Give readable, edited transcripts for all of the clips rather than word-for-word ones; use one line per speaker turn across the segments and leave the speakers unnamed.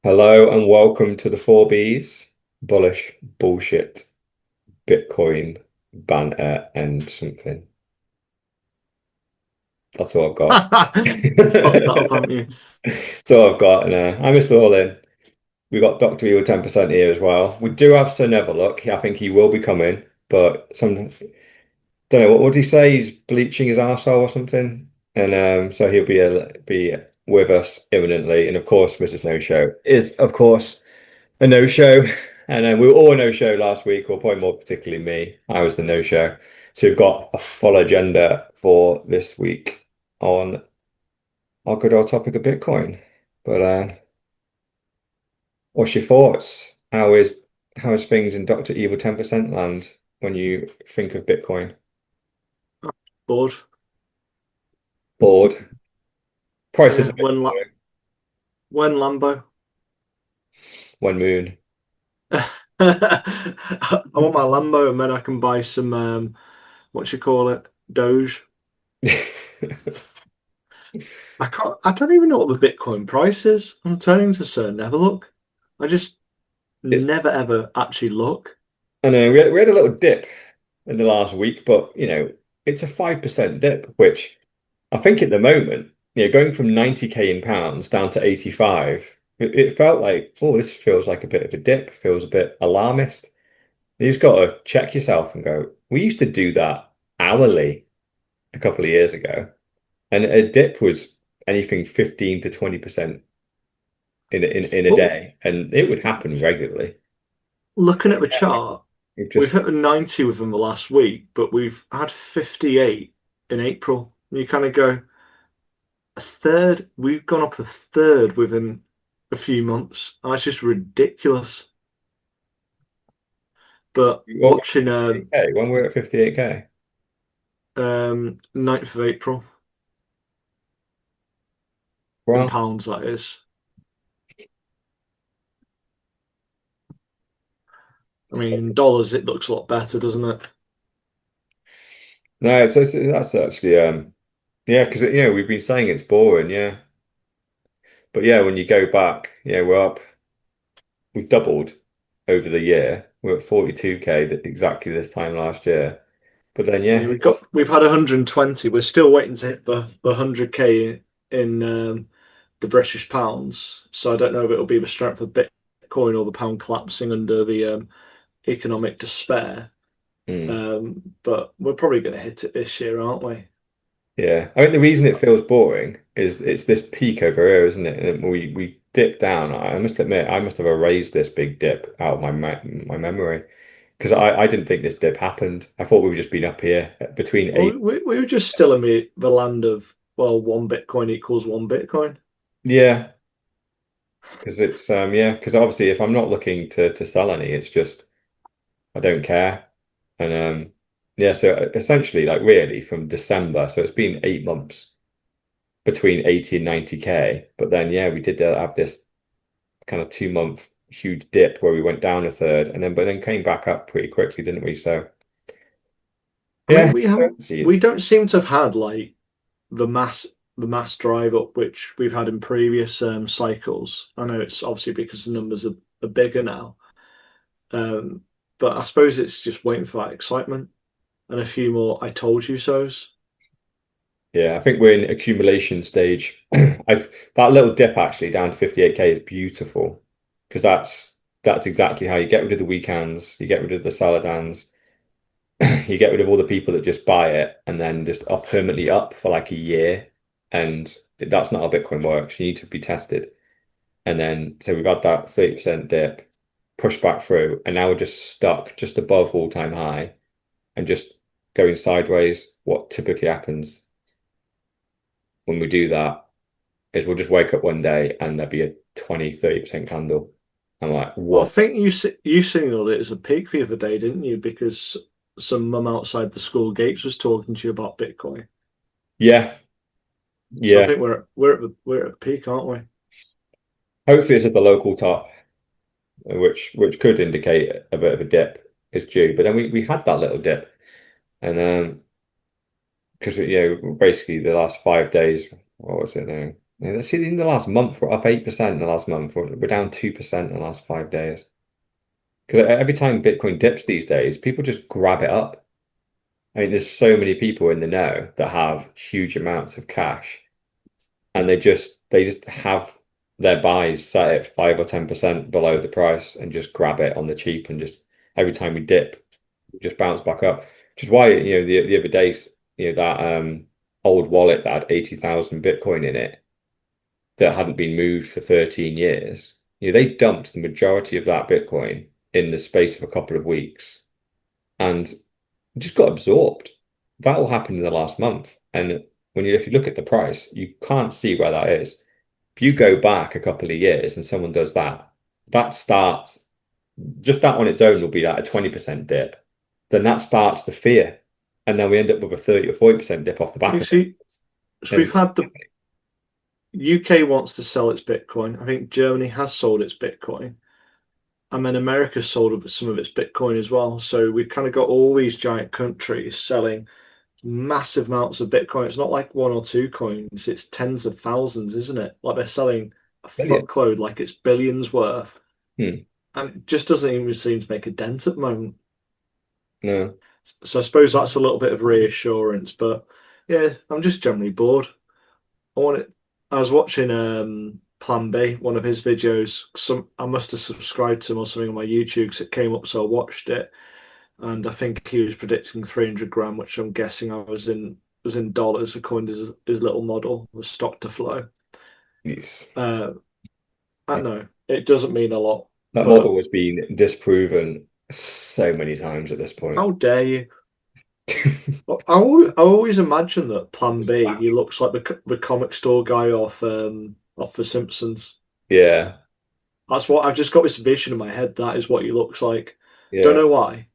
Hello and welcome to the 4Bs, bullish bullshit, Bitcoin banter and something. That's all I've got.
Fucked that up, haven't you?
That's all I've got. And I'm Mr. All In. We got Dr. Evil 10% here as well. We do have Sir Neverlook. I think he will be coming, but don't know what would he say? He's bleaching his arsehole or something. And so he'll be with us imminently. And of course, Mrs. No Show is of course a no-show. And we were all a no-show last week, or probably more particularly me. I was the no-show. So we've got a full agenda for this week on our good old topic of Bitcoin. But what's your thoughts? How is things in Dr. Evil 10% land when you think of Bitcoin?
Bored.
Bored. Prices
Yeah.
a bit
When Lambo.
one moon.
I want my Lambo, and then I can buy some what you call it, Doge. I don't even know what the Bitcoin price is. I'm turning to Sir Never look. I just
It's
never ever actually look.
I know we had a little dip in the last week, but it's a 5% dip, which I think at the moment, going from 90k in pounds down to 85, it felt like, oh, this feels like a bit of a dip, feels a bit alarmist. You just got to check yourself and go, we used to do that hourly a couple of years ago, and a dip was anything 15 to 20% in a
But
day, and it would happen regularly.
looking at the chart,
It
we've
just,
hit the 90 within the last week, but we've had 58 in April. You kind of go, a third. We've gone up a third within a few months. That's just ridiculous. But
what we're
watching
at 58K, when we're at 58K.
9th of April in
Well,
pounds, that is. I mean, in dollars, it looks a lot better, doesn't it?
no, that's actually yeah, because we've been saying it's boring, yeah. But yeah, when you go back, we've doubled over the year. We're at 42k exactly this time last year. But then
Yeah, we've had 120. We're still waiting to hit the 100k in the British pounds. So I don't know if it'll be the strength of Bitcoin or the pound collapsing under the economic despair.
mm,
But we're probably going to hit it this year, aren't we?
yeah. I think the reason it feels boring is it's this peak over here, isn't it? And we dip down. I must admit, I must have erased this big dip out of my memory because I didn't think this dip happened. I thought we've just been up here between
Well,
eight.
we were just still in the land of, well, one Bitcoin equals one Bitcoin.
Yeah, because it's yeah, because obviously if I'm not looking to sell any, it's just I don't care. And yeah, so essentially like really from December, so it's been 8 months between 80 and 90k. But then yeah, we did have this kind of 2 month huge dip where we went down a third and then but then came back up pretty quickly, didn't we? So
I mean,
yeah,
we
it's
don't seem to have had like the mass drive up which we've had in previous cycles. I know it's obviously because the numbers are bigger now, um, but I suppose it's just waiting for that excitement and a few more "I told you so's."
yeah, I think we're in accumulation stage. I've that little dip actually down to 58k is beautiful because that's exactly how you get rid of the weekends, you get rid of the Saladans, you get rid of all the people that just buy it and then just are permanently up for like a year. And that's not how Bitcoin works. You need to be tested. And then, so we've had that 30% dip, push back through, and now we're just stuck just above all-time high and just going sideways. What typically happens when we do that is we'll just wake up one day and there'll be a 20-30% candle. I'm like,
Well, I
what?
think you signaled it as a peak the other day, didn't you? Because some mum outside the school gates was talking to you about Bitcoin.
Yeah,
So I
yeah.
think we're at peak, aren't we?
Hopefully it's at the local top, which could indicate a bit of a dip is due. But then we had that little dip, and because basically the last 5 days, what was it now? Yeah, let's see, in the last month, we're up 8% in the last month. We're down 2% in the last 5 days. Because every time Bitcoin dips these days, people just grab it up. I mean, there's so many people in the know that have huge amounts of cash, and they just have their buys set at 5 or 10% below the price and just grab it on the cheap, and just every time we dip, we just bounce back up. Which is why, the other day, that old wallet that had 80,000 Bitcoin in it that hadn't been moved for 13 years, they dumped the majority of that Bitcoin in the space of a couple of weeks and just got absorbed. That all happened in the last month. And if you look at the price, you can't see where that is. If you go back a couple of years and someone does that, that starts just that on its own will be like a 20% dip. Then that starts the fear. And then we end up with a 30 or 40% dip off the back
You
of it.
see, so we've
And
had the UK wants to sell its Bitcoin. I think Germany has sold its Bitcoin. And then America sold some of its Bitcoin as well. So we've kind of got all these giant countries selling massive amounts of Bitcoin. It's not like one or two coins, it's tens of thousands, isn't it? Like they're selling a
billion.
fuckload, like it's billions worth.
Hmm.
And it just doesn't even seem to make a dent at the moment.
No.
So I suppose that's a little bit of reassurance. But yeah, I'm just generally bored. I want it. I was watching Plan B, one of his videos. I must have subscribed to him or something on my YouTube because it came up, so I watched it. And I think he was predicting 300 grand, which I'm guessing I was in dollars according to his little model, the stock to flow.
Yes.
Uh, I know it doesn't mean a lot,
That
but
model has been disproven so many times at this point.
how dare you? I always imagine that Plan B, he looks like the comic store guy off The Simpsons.
Yeah,
That's what I've just got this vision in my head. That is what he looks like. Don't
yeah.
know why,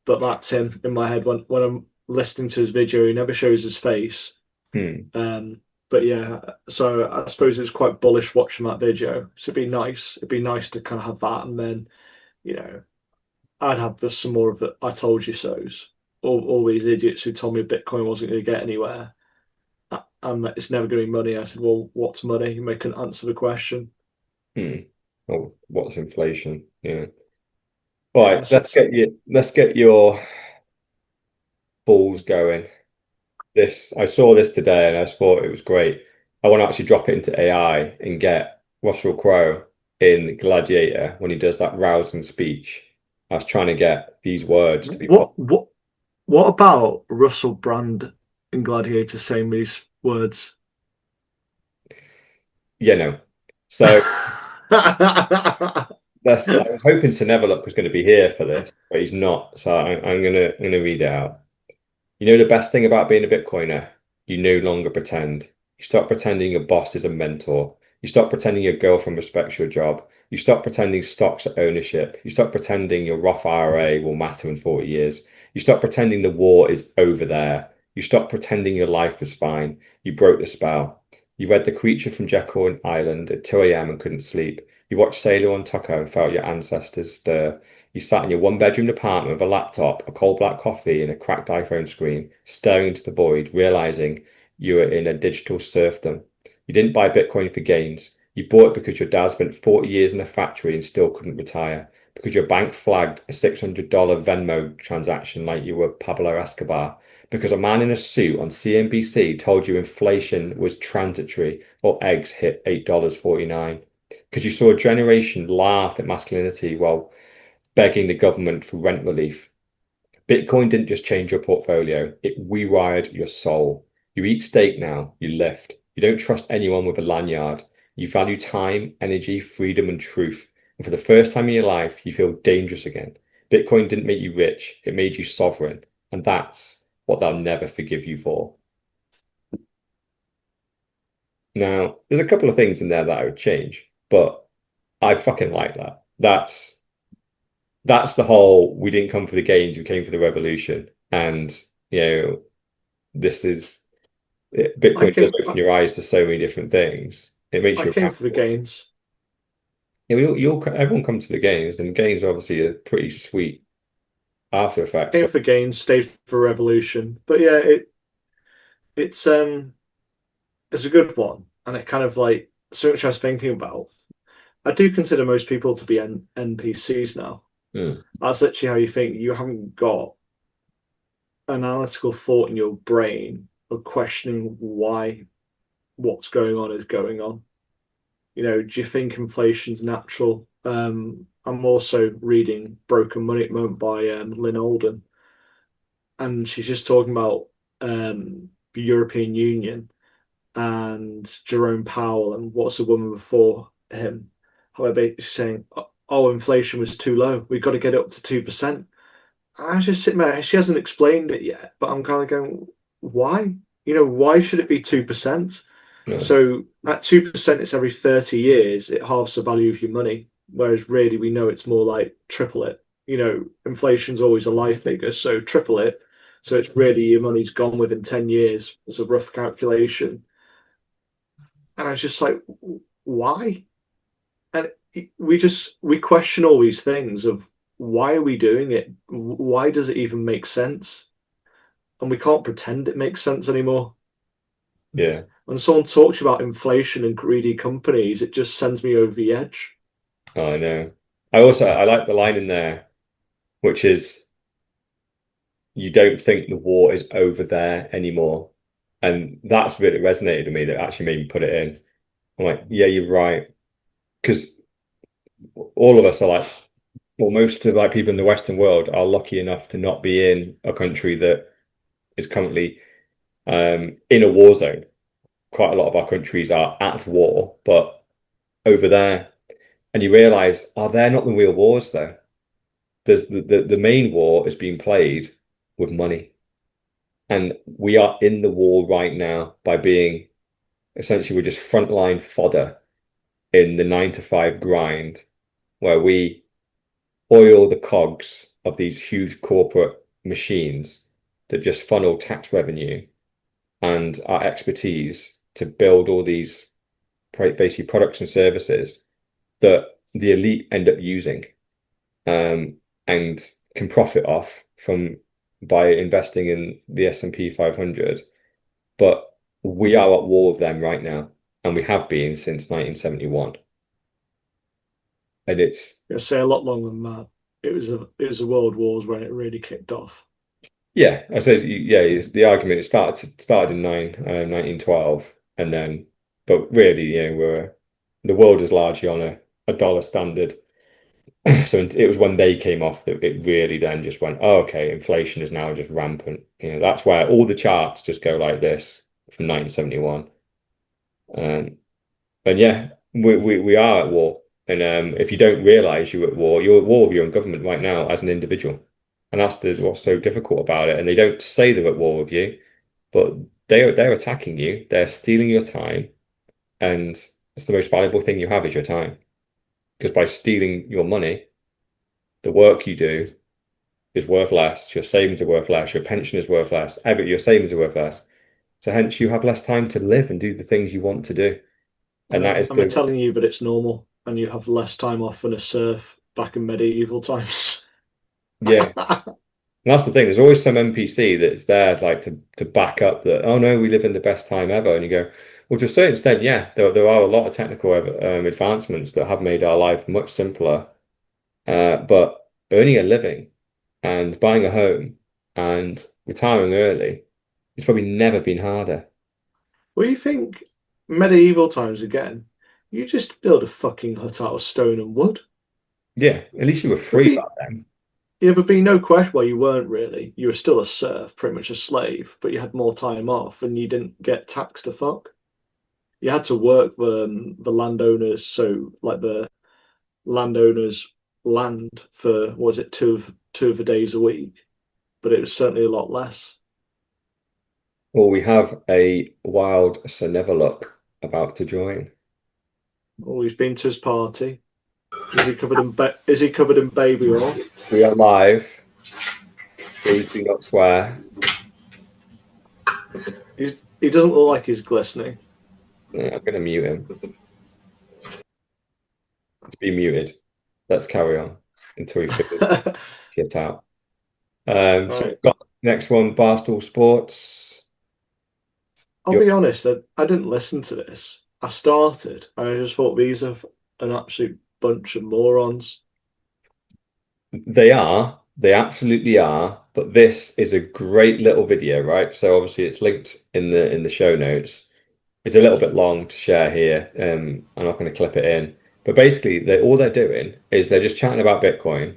but that's him in my head when I'm listening to his video. He never shows his face.
Hmm.
But yeah, so I suppose it's quite bullish watching that video. So it'd be nice. It'd be nice to kind of have that, and then you know, I'd have some more of the "I told you so's." All these idiots who told me Bitcoin wasn't going to get anywhere, and it's never going to be money. I said, "Well, what's money?" You couldn't answer the question.
Hmm. Oh, what's inflation? Yeah.
Yeah,
Right, let's get your balls going. I saw this today and I just thought it was great. I want to actually drop it into AI and get Russell Crowe in Gladiator when he does that rousing speech. I was trying to get these words to be put.
What about Russell Brand in Gladiator saying these words?
No. So I was hoping Sir Neverlook was going to be here for this, but he's not. So I'm gonna read it out. You know the best thing about being a Bitcoiner? You no longer pretend. You stop pretending your boss is a mentor. You stop pretending your girlfriend respects your job. You stop pretending stocks are ownership. You stop pretending your Roth IRA will matter in 40 years. You stop pretending the war is over there. You stop pretending your life was fine. You broke the spell. You read The Creature from Jekyll Island at 2 a.m. and couldn't sleep. You watched Sailor on Tucker and felt your ancestors stir. You sat in your one-bedroom apartment with a laptop, a cold black coffee, and a cracked iPhone screen, staring into the void, realizing you were in a digital serfdom. You didn't buy Bitcoin for gains. You bought it because your dad spent 40 years in a factory and still couldn't retire, because your bank flagged a $600 Venmo transaction like you were Pablo Escobar, because a man in a suit on CNBC told you inflation was transitory or eggs hit $8.49, because you saw a generation laugh at masculinity while begging the government for rent relief. Bitcoin didn't just change your portfolio, it rewired your soul. You eat steak now, you lift. You don't trust anyone with a lanyard. You value time, energy, freedom, and truth. And for the first time in your life, you feel dangerous again. Bitcoin didn't make you rich, it made you sovereign. And that's what they'll never forgive you for. Now, there's a couple of things in there that I would change, but I fucking like that. That's the whole we didn't come for the gains, we came for the revolution. And you know, this is
I
Bitcoin does
came
open your eyes to so many different things. It makes
I
you
came for the
accountable.
gains.
Yeah, everyone comes to the gains, and gains are obviously a pretty sweet after effect.
Came
But
for gains, stayed for revolution. But yeah, it's a good one. and it kind of like so much I was thinking about. I do consider most people to be NPCs now.
Mm.
That's literally how you think. You haven't got analytical thought in your brain of questioning why what's going on is going on. Do you think inflation's natural? I'm also reading Broken Money at the moment by Lynn Alden, and she's just talking about the European Union and Jerome Powell and what's the woman before him. However, he's saying, "Oh, inflation was too low. We've got to get it up to 2%." I was just sitting there. She hasn't explained it yet, but I'm kind of going, "Why? Why should it be 2%?"
No.
So at 2%, it's every 30 years, it halves the value of your money. Whereas really, we know it's more like triple it. Inflation's always a life figure, so triple it. So it's really your money's gone within 10 years. It's a rough calculation. And I was just like, why? And we question all these things of why are we doing it? Why does it even make sense? And we can't pretend it makes sense anymore.
Yeah.
When someone talks about inflation and greedy companies, it just sends me over the edge.
Oh, I know. I like the line in there, which is you don't think the war is over there anymore. And that's the bit that resonated with me that actually made me put it in. I'm like, yeah, you're right. Because all of us are like, well, most of like people in the Western world are lucky enough to not be in a country that is currently in a war zone. Quite a lot of our countries are at war, but over there, and you realize, are they not the real wars though? There's the main war is being played with money. And we are in the war right now by being essentially we're just frontline fodder in the 9 to 5 grind where we oil the cogs of these huge corporate machines that just funnel tax revenue and our expertise to build all these basically products and services that the elite end up using and can profit off from by investing in the S&P 500. But we are at war with them right now, and we have been since 1971. And it's
I say a lot longer than that. It was a world wars when it really kicked off.
yeah, I said yeah, it's the argument it started in 1912, and then but really, the world is largely on a dollar standard. So it was when they came off that it really then just went, oh, okay, inflation is now just rampant. That's where all the charts just go like this from 1971. Um, and yeah, we are at war. And if you don't realize you're at war with your own government right now as an individual. And that's what's so difficult about it. And they don't say they're at war with you, but they're attacking you. They're stealing your time. And it's the most valuable thing you have is your time. Because by stealing your money, the work you do is worth less, your savings are worth less, your pension is worth less, your savings are worth less. So hence you have less time to live and do the things you want to do. And that is
Am I
the
telling you that it's normal and you have less time off than a serf back in medieval times?
yeah. And that's the thing. There's always some NPC that's there like to back up that, oh no, we live in the best time ever. And you go, well, to a certain extent, yeah, there are a lot of technical advancements that have made our life much simpler. But earning a living and buying a home and retiring early, it's probably never been harder.
Well, you think medieval times again, you just build a fucking hut out of stone and wood.
Yeah, at least you were
There'd
free back
be
then.
there'd be no question. Well, you weren't really. You were still a serf, pretty much a slave, but you had more time off and you didn't get taxed to fuck. You had to work the landowners, so like the landowners' land for was it two of the days a week, but it was certainly a lot less.
Well, we have a wild Sir Neverlook about to join.
Oh, he's been to his party. Is he covered in baby oil?
We are live. Please do not swear.
He doesn't look like he's glistening.
Yeah, I'm going to mute him. It's been muted. Let's carry on until we figure
Right.
it out. So we've got next one, Barstool Sports.
I'll
Your
be honest, I didn't listen to this. I started and I just thought these are an absolute bunch of morons.
They absolutely are. But this is a great little video, right? So obviously it's linked in the show notes. It's a little bit long to share here. I'm not going to clip it in. But basically, all they're doing is they're just chatting about Bitcoin.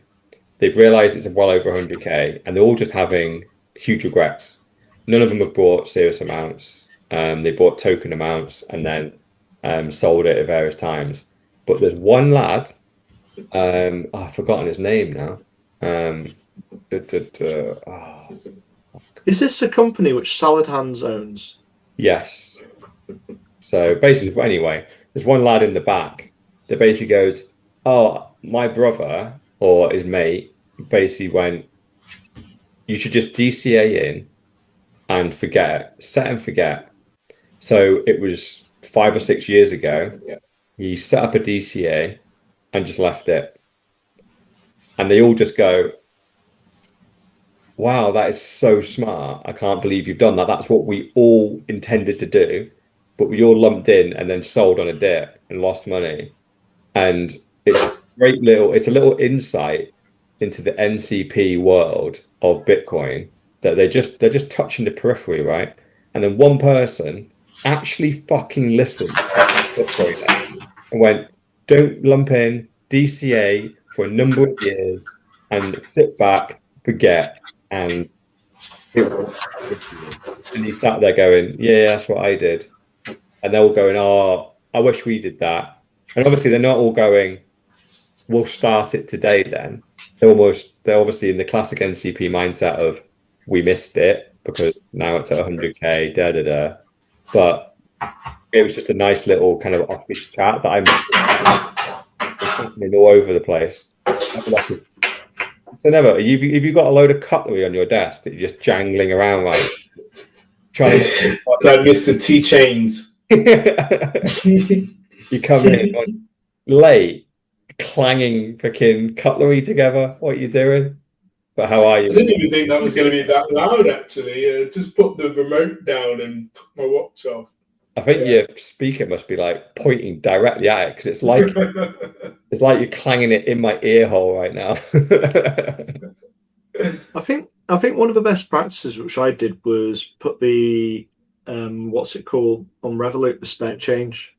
They've realized it's well over 100K, and they're all just having huge regrets. None of them have bought serious amounts. They bought token amounts and then sold it at various times. But there's one lad, I've forgotten his name now. Oh,
Is this a company which Salad Hands owns?
yes. So basically, anyway, there's one lad in the back that basically goes, "Oh, my brother or his mate basically went, you should just DCA in and forget, set and forget." So it was 5 or 6 years ago.
Yeah.
He set up a DCA and just left it. And they all just go, "Wow, that is so smart. I can't believe you've done that. That's what we all intended to do. But we all lumped in and then sold on a dip and lost money." And it's it's a little insight into the NCP world of Bitcoin that they're just touching the periphery, right? And then one person actually fucking listened to Bitcoin and went, "Don't lump in DCA for a number of years and sit back, forget." And and he sat there going, "Yeah, that's what I did." And they're all going, "Oh, I wish we did that." And obviously they're not all going, "We'll start it today then." They're obviously in the classic NCP mindset of, we missed it because now it's at 100K, da da da. But it was just a nice little kind of office chat that I'm happening all over the place. So never, have you got a load of cutlery on your desk that you're just jangling around like trying to
Like Mr. T Chains.
you come in late, clanging freaking cutlery together? What are you doing? But how are
I
you?
didn't even think that was going to be that loud, actually. Just put the remote down and took my watch off.
I think your speaker must be like pointing directly at it because it's like you're clanging it in my ear hole right now.
I think one of the best practices which I did was put the what's it called on Revolut, the spare change.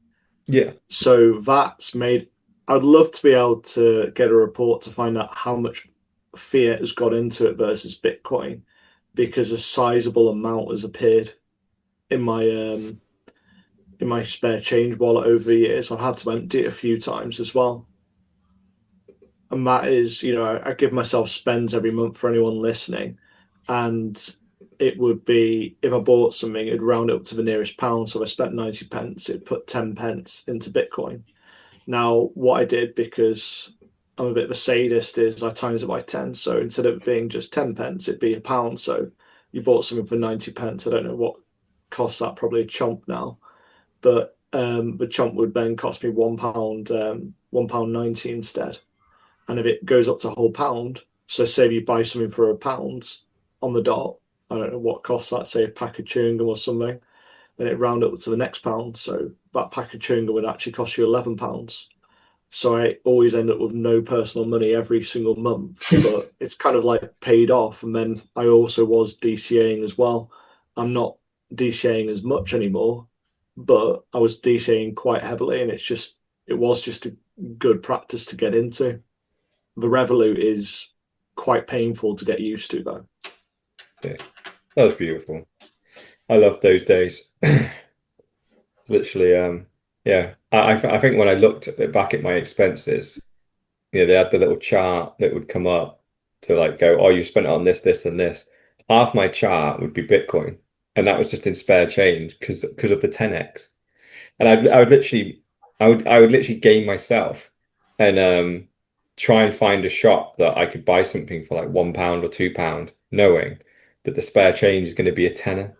Yeah.
So that's made. I'd love to be able to get a report to find out how much fiat has got into it versus Bitcoin, because a sizable amount has appeared in my spare change wallet over the years. I've had to empty it a few times as well. And that is, I give myself spends every month for anyone listening. And it would be, if I bought something, it'd round it up to the nearest pound. So if I spent 90 pence, it'd put 10 pence into Bitcoin. Now, what I did, because I'm a bit of a sadist, is I times it by 10. So instead of it being just 10 pence, it'd be a pound. So you bought something for 90 pence. I don't know what costs that, probably a chomp now. But the chomp would then cost me £1, £1.90 instead. And if it goes up to a whole pound, so say if you buy something for £1 on the dot, I don't know what costs that, say a pack of chewing gum or something, then it round up to the next pound. So that pack of chewing gum would actually cost you £11. So I always end up with no personal money every single month, but it's kind of like paid off. And then I also was DCAing as well. I'm not DCAing as much anymore, but I was DCAing quite heavily, and it was just a good practice to get into. The Revolut is quite painful to get used to, though.
Yeah, that was beautiful. I love those days. Literally, yeah. I think when I looked back at my expenses, they had the little chart that would come up to like go, "Oh, you spent it on this, this, and this." Half my chart would be Bitcoin, and that was just in spare change because of the 10x. And I would literally game myself and try and find a shop that I could buy something for like £1 or £2, knowing that the spare change is going to be a tenner.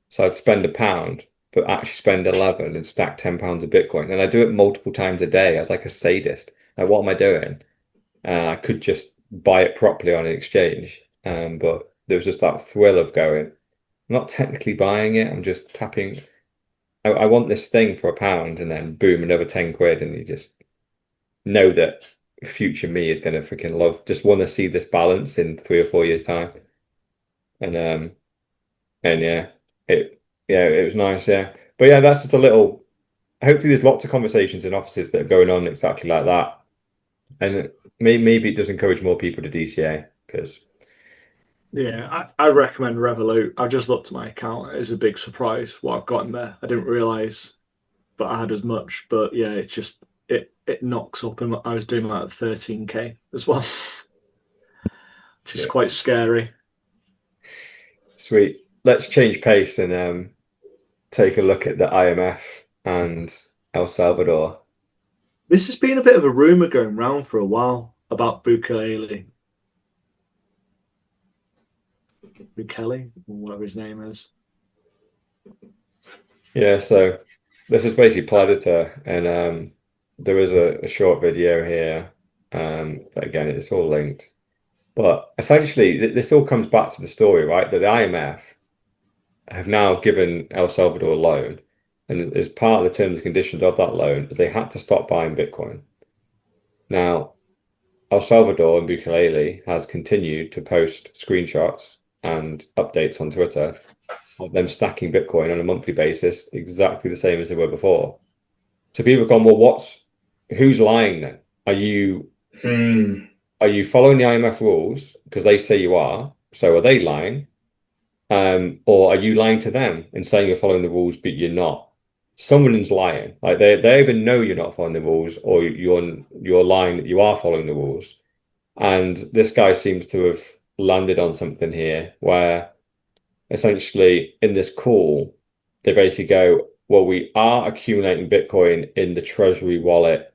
So I'd spend £1, but actually spend 11 and stack £10 of Bitcoin. And I do it multiple times a day. I was like a sadist. Like, what am I doing? I could just buy it properly on an exchange. But there was just that thrill of going, I'm not technically buying it. I'm just tapping. I want this thing for £1, and then boom, another 10 quid, and you just know that future me is going to freaking love. Just want to see this balance in 3 or 4 years' time, and yeah, it was nice, yeah. But yeah, that's just a little. Hopefully, there's lots of conversations in offices that are going on exactly like that, and maybe it does encourage more people to DCA because.
Yeah, I recommend Revolut. I just looked at my account. It's a big surprise what I've got in there. I didn't realize, but I had as much. But yeah, it's just it knocks up, and I was doing like 13K as well, which is
Yeah.
quite scary.
Sweet. Let's change pace and take a look at the IMF and El Salvador.
This has been a bit of a rumor going round for a while about Bukele, or whatever his name is.
Yeah, so this is basically Predator, and there is a short video here. But again, it's all linked. But essentially, this all comes back to the story, right? That the IMF have now given El Salvador a loan, and as part of the terms and conditions of that loan, they had to stop buying Bitcoin. Now, El Salvador and Bukele has continued to post screenshots and updates on Twitter of them stacking Bitcoin on a monthly basis, exactly the same as they were before. So people have gone, well, who's lying then? Are you following the IMF rules because they say you are? So are they lying? Or are you lying to them and saying you're following the rules, but you're not? Someone's lying. Like they even know you're not following the rules, or you're lying that you are following the rules. And this guy seems to have landed on something here where essentially in this call, they basically go, well, we are accumulating Bitcoin in the Treasury wallet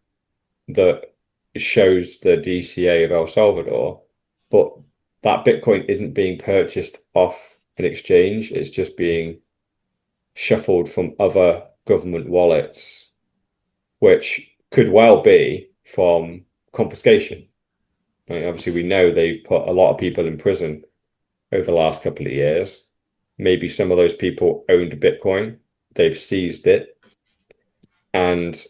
that shows the DCA of El Salvador, but that Bitcoin isn't being purchased off an exchange. It's just being shuffled from other government wallets, which could well be from confiscation. Right? Obviously, we know they've put a lot of people in prison over the last couple of years. Maybe some of those people owned Bitcoin, they've seized it. And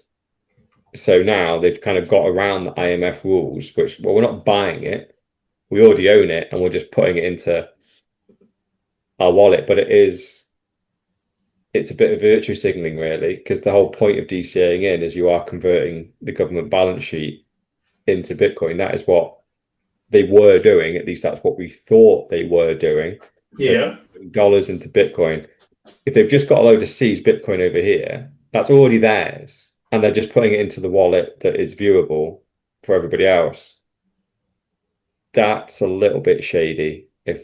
so now they've kind of got around the IMF rules, which, well, we're not buying it. We already own it and we're just putting it into our wallet. But it's a bit of virtue signaling, really, because the whole point of DCAing in is you are converting the government balance sheet into Bitcoin. That is what they were doing. At least that's what we thought they were doing.
Yeah.
Dollars into Bitcoin. If they've just got a load of seized Bitcoin over here, that's already theirs. And they're just putting it into the wallet that is viewable for everybody else. That's a little bit shady, and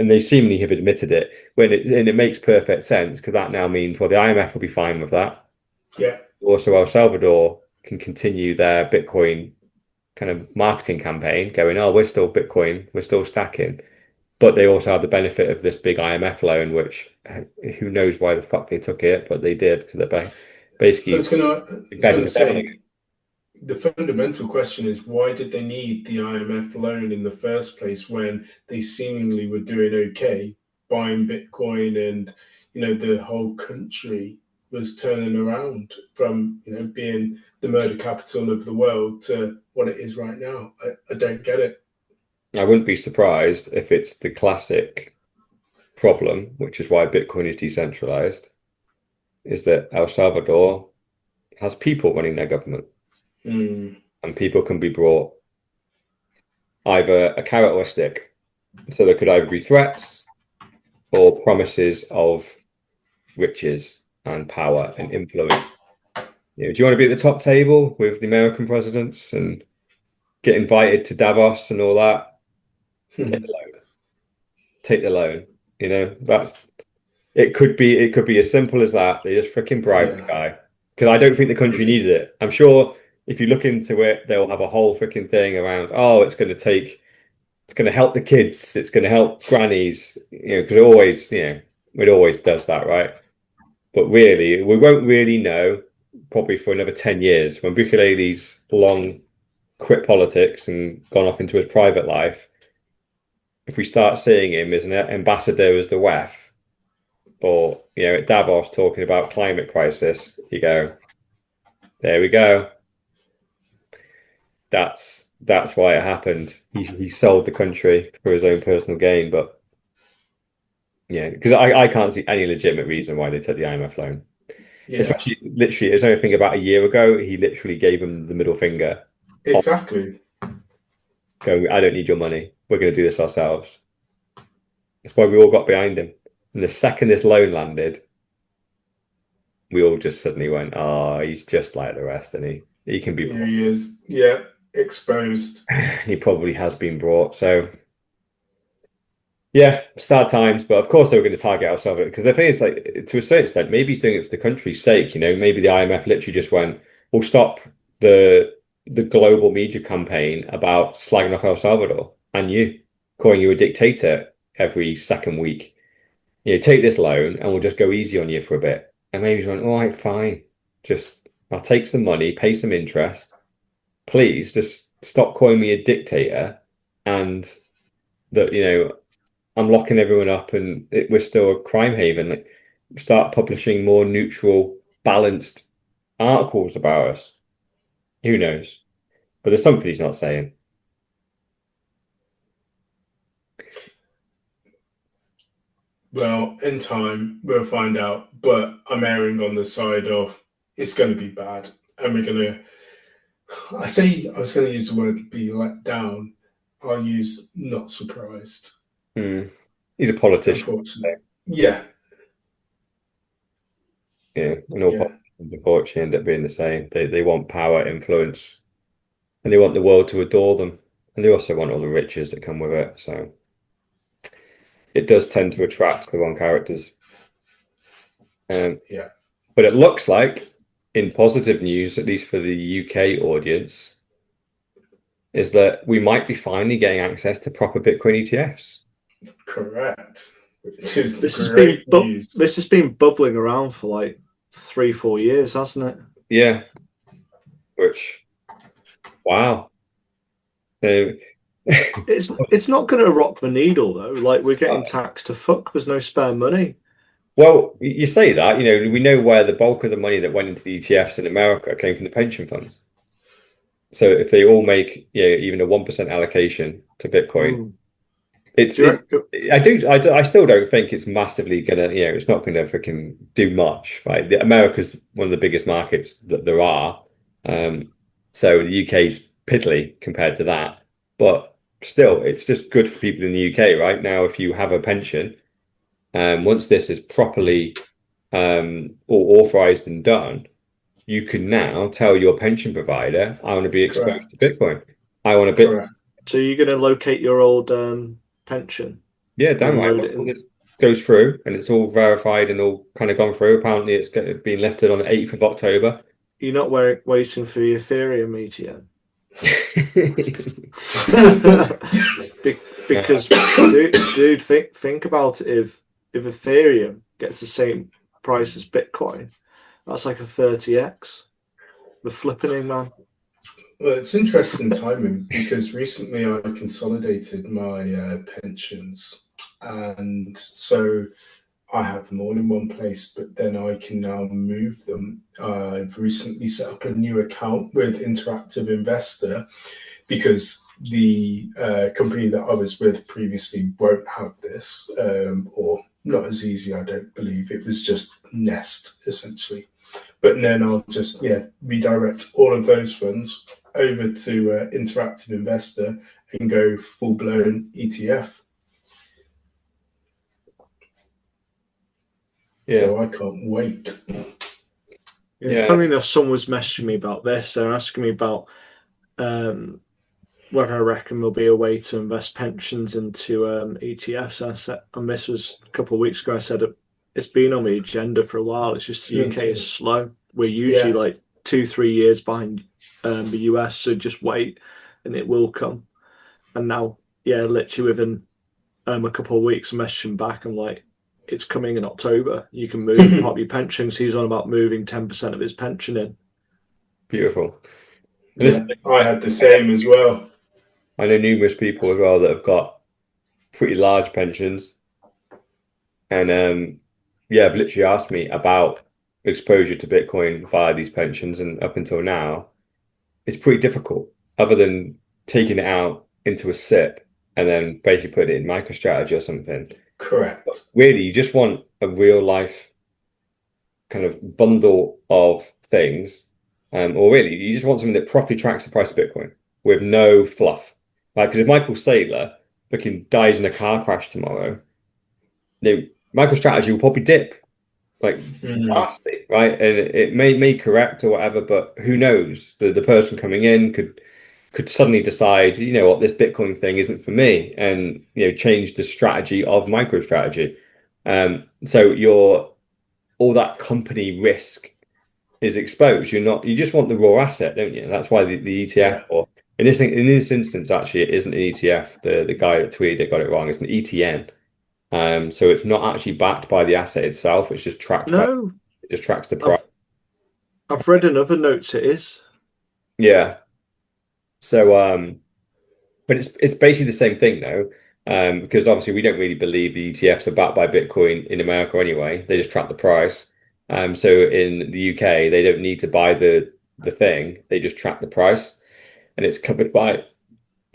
they seemingly have admitted it and it makes perfect sense because that now means, well, the IMF will be fine with that.
Yeah.
Also, El Salvador can continue their Bitcoin kind of marketing campaign going, oh, we're still Bitcoin, we're still stacking. But they also have the benefit of this big IMF loan, which who knows why the fuck they took it, but they did because they're basically.
I was gonna say, the fundamental question is, why did they need the IMF loan in the first place when they seemingly were doing okay, buying Bitcoin, and the whole country was turning around from being the murder capital of the world to what it is right now. I don't get it.
I wouldn't be surprised if it's the classic problem, which is why Bitcoin is decentralized, is that El Salvador has people running their government. And people can be brought either a carrot or a stick. So there could either be threats or promises of riches and power and influence. Do you want to be at the top table with the American presidents and get invited to Davos and all that? Take the loan. It could be as simple as that. They just freaking bribed the guy because I don't think the country needed it. I'm sure if you look into it, they'll have a whole freaking thing around. Oh, it's going to help the kids. It's going to help grannies. Because it always does that, right? But really, we won't really know probably for another 10 years when Bukele's long quit politics and gone off into his private life. If we start seeing him as an ambassador as the WEF, or at Davos talking about climate crisis, you go, there we go. That's why it happened. He sold the country for his own personal gain, but yeah, because I can't see any legitimate reason why they took the IMF loan.
Yeah,
Especially, literally, it's only thing about a year ago, he literally gave him the middle finger.
exactly.
Going, I don't need your money. We're going to do this ourselves. That's why we all got behind him. And the second this loan landed, we all just suddenly went, "Oh, he's just like the rest, and he can be
Here he is. Yeah, exposed.
He probably has been brought." So yeah, sad times, but of course they were going to target ourselves because I think it's like to a certain extent, maybe he's doing it for the country's sake. Maybe the IMF literally just went, "We'll stop the global media campaign about slagging off El Salvador and you, calling you a dictator every second week. Take this loan and we'll just go easy on you for a bit." And maybe he's went, "All right, fine. I'll take some money, pay some interest. Please just stop calling me a dictator and that, I'm locking everyone up and we're still a crime haven. Like, start publishing more neutral, balanced articles about us." Who knows? But there's something he's not saying.
Well, in time, we'll find out. But I'm erring on the side of it's going to be bad. And we're going to, I was going to use the word be let down. I'll use not surprised.
He's a politician.
Unfortunately. Yeah.
Yeah. And all politicians, unfortunately, end up being the same. They want power, influence, and they want the world to adore them. And they also want all the riches that come with it. So it does tend to attract the wrong characters.
Yeah.
But it looks like, in positive news, at least for the UK audience, is that we might be finally getting access to proper Bitcoin ETFs.
Correct. Which is
This
news.
This has been bubbling around for like 3-4 years, hasn't it?
Yeah. Which, wow.
It's not going to rock the needle though. Like, we're getting taxed to fuck. There's no spare money.
Well, you say that, we know where the bulk of the money that went into the ETFs in America came from the pension funds. So if they all make, even a 1% allocation to Bitcoin, I still don't think it's massively gonna, it's not gonna freaking do much, right? America's one of the biggest markets that there are. So the UK's piddly compared to that, but still, it's just good for people in the UK, right? Now, if you have a pension, once this is properly all authorized and done, you can now tell your pension provider, "I want to be exposed to Bitcoin. I want to Bitcoin."
So you're going to locate your old pension?
Yeah, damn right. Once all this goes through and it's all verified and all kind of gone through, apparently it's been lifted on the 8th of October.
You're not waiting for the Ethereum ETN? Because, dude, think about it. If Ethereum gets the same price as Bitcoin, that's like a 30x. The flippening, man.
Well, it's interesting timing because recently I consolidated my pensions, and so I have them all in one place, but then I can now move them. I've recently set up a new account with Interactive Investor because the company that I was with previously won't have this, or not as easy, I don't believe. It was just Nest, essentially. But then I'll just, redirect all of those funds over to Interactive Investor and go full-blown ETF. Yeah. So I can't wait.
Yeah. Funny enough, someone was messaging me about this. They're asking me about whether I reckon there'll be a way to invest pensions into ETFs. And this was a couple of weeks ago. I said it's been on the agenda for a while. It's just the UK is slow. We're usually like 2-3 years behind the US, so just wait and it will come. And now, literally within a couple of weeks, I'm messaging back. I'm like, it's coming in October. You can move part of your pensions. He's on about moving 10% of his pension in.
Beautiful.
I had the same as well.
I know numerous people as well that have got pretty large pensions, and have literally asked me about exposure to Bitcoin via these pensions, and up until now, it's pretty difficult, other than taking it out into a SIP and then basically put it in MicroStrategy or something.
Correct.
Really, you just want a real life kind of bundle of things, or really, you just want something that properly tracks the price of Bitcoin with no fluff. Like, because if Michael Saylor fucking dies in a car crash tomorrow, MicroStrategy will probably dip like vastly, right? And it may correct or whatever, but who knows? The person coming in could suddenly decide, you know what, this Bitcoin thing isn't for me, and change the strategy of MicroStrategy. So all that company risk is exposed. You just want the raw asset, don't you? That's why the ETF, or in this instance, actually, it isn't an ETF. The guy that tweeted it got it wrong. It's an ETN. So it's not actually backed by the asset itself. It's just tracked
No,
it just tracks the price.
I've read in other notes it is.
Yeah. So but it's basically the same thing though. Because obviously we don't really believe the ETFs are backed by Bitcoin in America anyway. They just track the price. So in the UK, they don't need to buy the thing. They just track the price, and it's covered by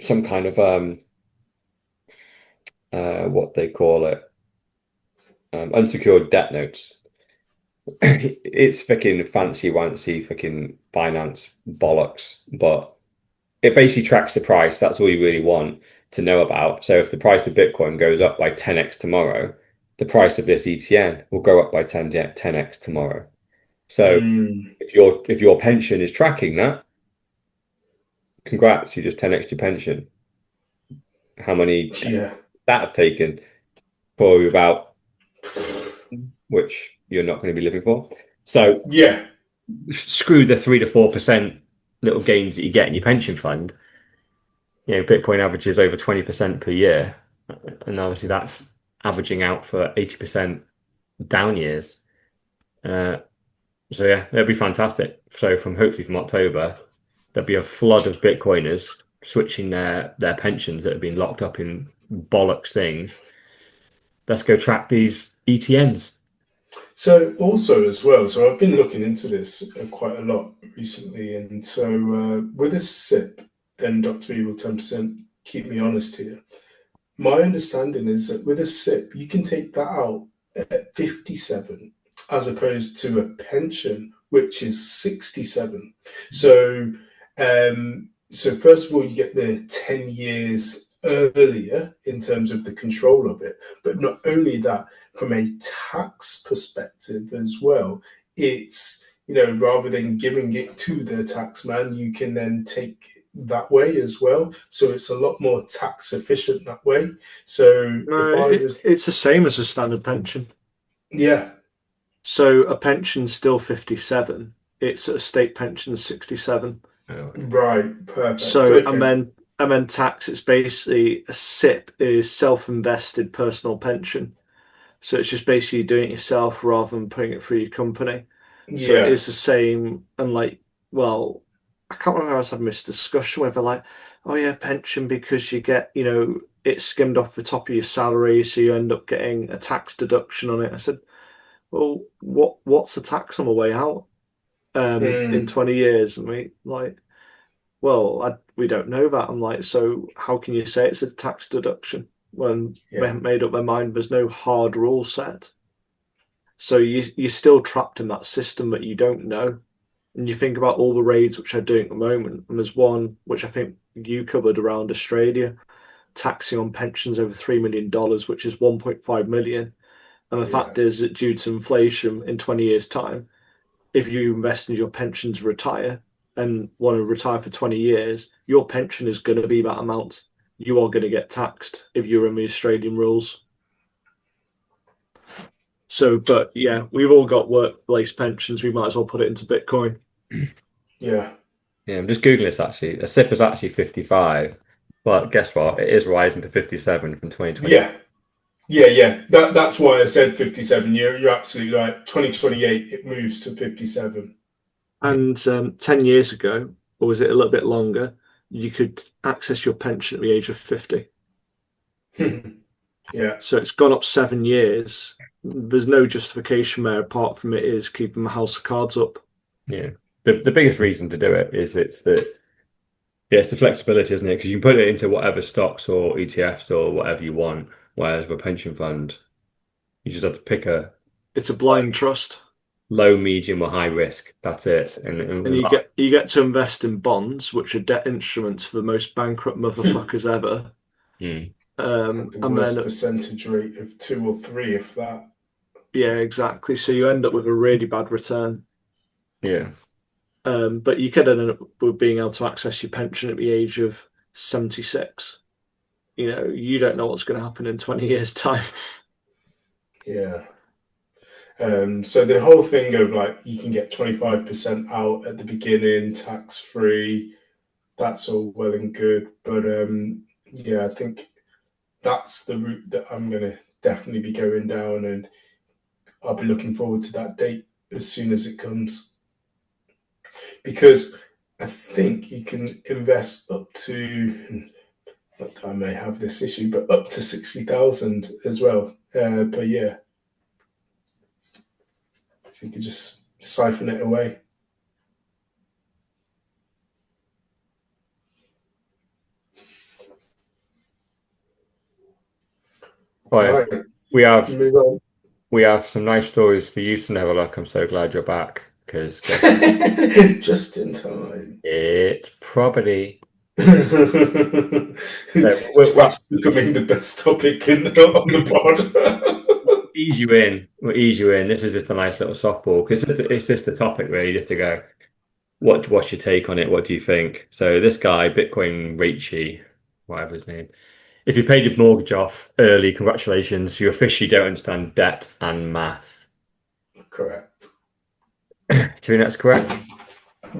some kind of what they call it, unsecured debt notes. It's fucking fancy wancy fucking finance bollocks, but it basically tracks the price. That's all you really want to know about. So if the price of Bitcoin goes up by 10x tomorrow, the price of this ETN will go up by 10x tomorrow. So if your pension is tracking that, congrats, you just 10x your pension. How many that have taken? Probably about, which you're not going to be living for. So screw the 3 to 4% little gains that you get in your pension fund. Bitcoin averages over 20% per year, and obviously that's averaging out for 80% down years. So yeah, that'd be fantastic. So hopefully from October, there'll be a flood of Bitcoiners switching their pensions that have been locked up in bollocks things. Let's go track these ETNs.
So also as well, so I've been looking into this quite a lot recently, and so with a SIP, and Dr. Evil 10%, keep me honest here. My understanding is that with a SIP, you can take that out at 57, as opposed to a pension, which is 67. So, so first of all, you get the 10 years earlier in terms of the control of it, but not only that, from a tax perspective as well, it's, rather than giving it to the tax man, you can then take that way as well. So it's a lot more tax efficient that way. So
it's the same as a standard pension.
Yeah.
So a pension's still 57. It's a state pension 67.
Right, perfect.
So okay. and then tax, it's basically a SIP is self-invested personal pension. So it's just basically doing it yourself rather than putting it through your company. So it is the same, and I can't remember how I was having this discussion whether oh yeah, pension because you get, it's skimmed off the top of your salary, so you end up getting a tax deduction on it. I said, well, what's the tax on the way out in 20 years? And we we don't know that. I'm like, so how can you say it's a tax deduction when they haven't made up their mind? There's no hard rule set. So you're still trapped in that system that you don't know. And you think about all the raids which are doing at the moment, and there's one which I think you covered around Australia, taxing on pensions over $3 million, which is 1.5 million. And the fact is that due to inflation in 20 years' time, if you invest in your pension to retire and want to retire for 20 years, your pension is going to be that amount. You are going to get taxed if you're in the Australian rules. So, but yeah, we've all got workplace pensions. We might as well put it into Bitcoin.
Yeah.
Yeah, I'm just Googling this actually. A SIP is actually 55, but guess what? It is rising to 57 from 2020.
Yeah. That's why I said 57. You're absolutely right. 2028, it moves to 57.
And 10 years ago, or was it a little bit longer, you could access your pension at the age of 50.
Yeah.
So it's gone up 7 years, there's no justification there apart from it is keeping the house of cards up.
Yeah. The biggest reason to do it is it's the flexibility, isn't it? Because you can put it into whatever stocks or ETFs or whatever you want. Whereas with a pension fund, you just have to pick a
It's a blind trust.
low, medium, or high risk. That's it.
And you get to invest in bonds, which are debt instruments for the most bankrupt motherfuckers ever.
Mm.
The worst percentage rate of 2 or 3, if that.
Yeah, exactly. So you end up with a really bad return.
Yeah.
But you could end up with being able to access your pension at the age of 76. You know, you don't know what's going to happen in 20 years' time.
Yeah. So the whole thing of like you can get 25% out at the beginning, tax free, that's all well and good. But yeah, I think that's the route that I'm going to definitely be going down, and I'll be looking forward to that date as soon as it comes. Because I think you can invest up to, I may have this issue, but up to 60,000 as well per year. So you could just siphon it away.
Right. We
Move on.
have some nice stories for you to have a look. I'm so glad you're back because
just in time.
It's property.
That's becoming the best topic on the pod.
Ease you in. We'll ease you in. This is just a nice little softball because it's just a topic really, just to go. What's your take on it? What do you think? So this guy, Bitcoin Ricci, whatever his name. If you paid your mortgage off early, congratulations. You officially don't understand debt and math.
Correct.
Do you think that's correct?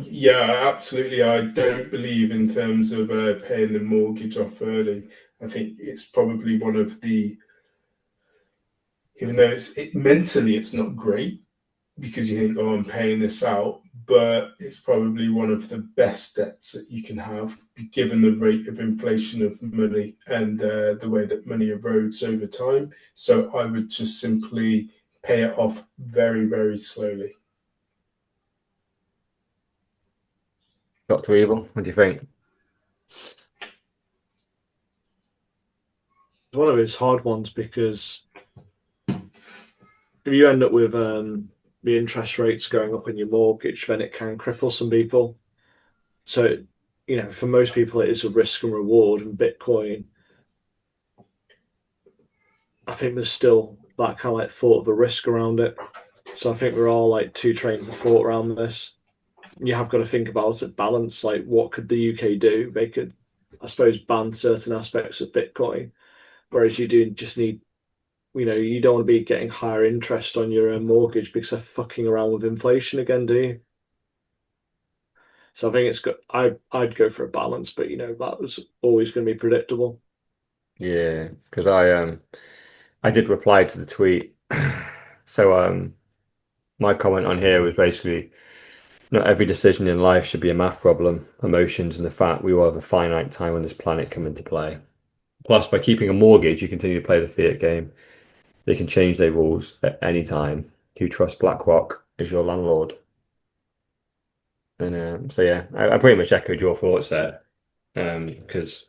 Yeah, absolutely. I don't believe in terms of paying the mortgage off early. I think it's probably one of the, even though mentally it's not great because you think, oh, I'm paying this out, but it's probably one of the best debts that you can have, given the rate of inflation of money and the way that money erodes over time. So I would just simply pay it off very, very slowly.
Dr. Evil, what do you think?
It's one of those hard ones because if you end up with the interest rates going up on your mortgage, then it can cripple some people. So, you know, for most people, it is a risk and reward. And Bitcoin, I think there's still that kind of like thought of a risk around it. So I think we're all like two trains of thought around this. You have got to think about it, balance. Like, what could the UK do? They could, I suppose, ban certain aspects of Bitcoin, whereas you do just need, you know, you don't want to be getting higher interest on your mortgage because they're fucking around with inflation again, do you? So I think it's good. I'd go for a balance, but you know that was always going to be predictable.
Yeah, because I did reply to the tweet. So my comment on here was basically not every decision in life should be a math problem. Emotions and the fact we will have a finite time on this planet come into play. Plus, by keeping a mortgage, you continue to play the fiat game. They can change their rules at any time. You trust BlackRock as your landlord. And so yeah, I pretty much echoed your thoughts there. Because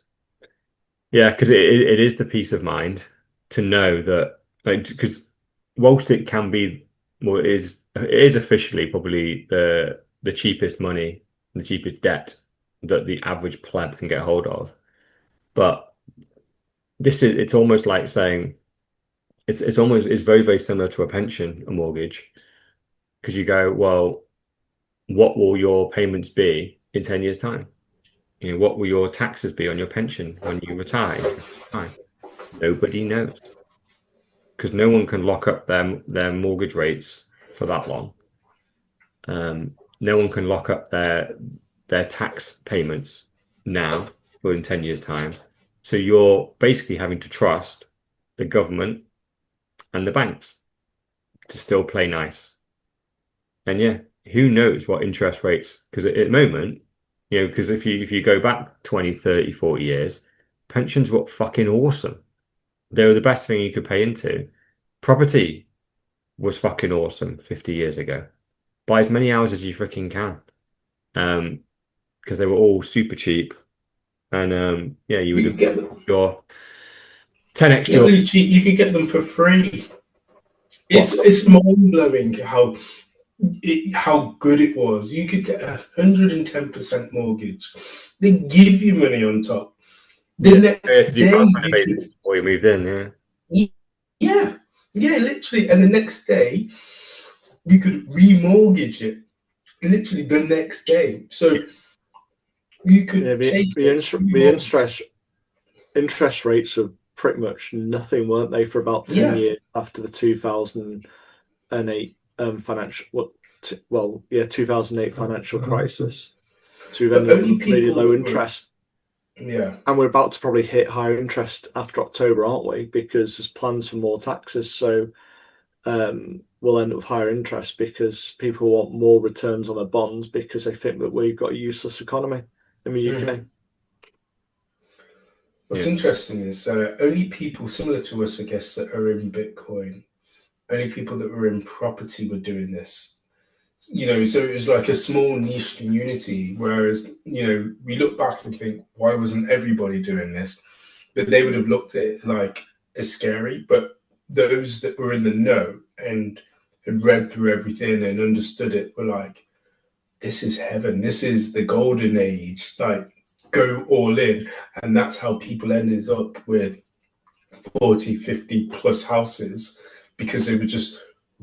it is the peace of mind to know that, like, because whilst it can be, well, it is officially probably the cheapest money, the cheapest debt that the average pleb can get hold of. But it's almost like saying it's very, very similar to a pension, a mortgage, because you go, well, what will your payments be in 10 years' time? You know, what will your taxes be on your pension when you retire? Nobody knows because no one can lock up their mortgage rates for that long. No one can lock up their tax payments now or in 10 years' time. So you're basically having to trust the government and the banks to still play nice. And yeah, who knows what interest rates, because at the moment, you know, because if you go back 20, 30, 40 years, pensions were fucking awesome. They were the best thing you could pay into. Property was fucking awesome 50 years ago. Buy as many hours as you freaking can. Because they were all super cheap. And yeah, you would
You
have
could get them.
your 10x
Yeah,
your
really cheap. You could get them for free.
what?
It's mind blowing how good it was. You could get 110% mortgage. They give you money on top. The next
You
day
can't
you
renovate
could,
it before you moved in, yeah.
yeah, yeah, literally. And the next day you could remortgage it. Literally the next day. So you could take
the interest rates are pretty much nothing, weren't they, for about 10
yeah.
years after the 2008 financial 2008 financial crisis. So we've
But
ended up
only
with really
people
low
that were,
interest,
yeah.
and we're about to probably hit higher interest after October, aren't we? Because there's plans for more taxes, so we'll end up with higher interest because people want more returns on their bonds because they think that we've got a useless economy in the UK.
Mhm. What's
Yeah.
interesting is only people similar to us, I guess, that are in Bitcoin, only people that were in property were doing this. You know, so it was like a small niche community. Whereas, you know, we look back and think, why wasn't everybody doing this? But they would have looked at it like as scary. But those that were in the know and had read through everything and understood it were like, this is heaven. This is the golden age. Like, go all in. And that's how people ended up with 40, 50 plus houses because they were just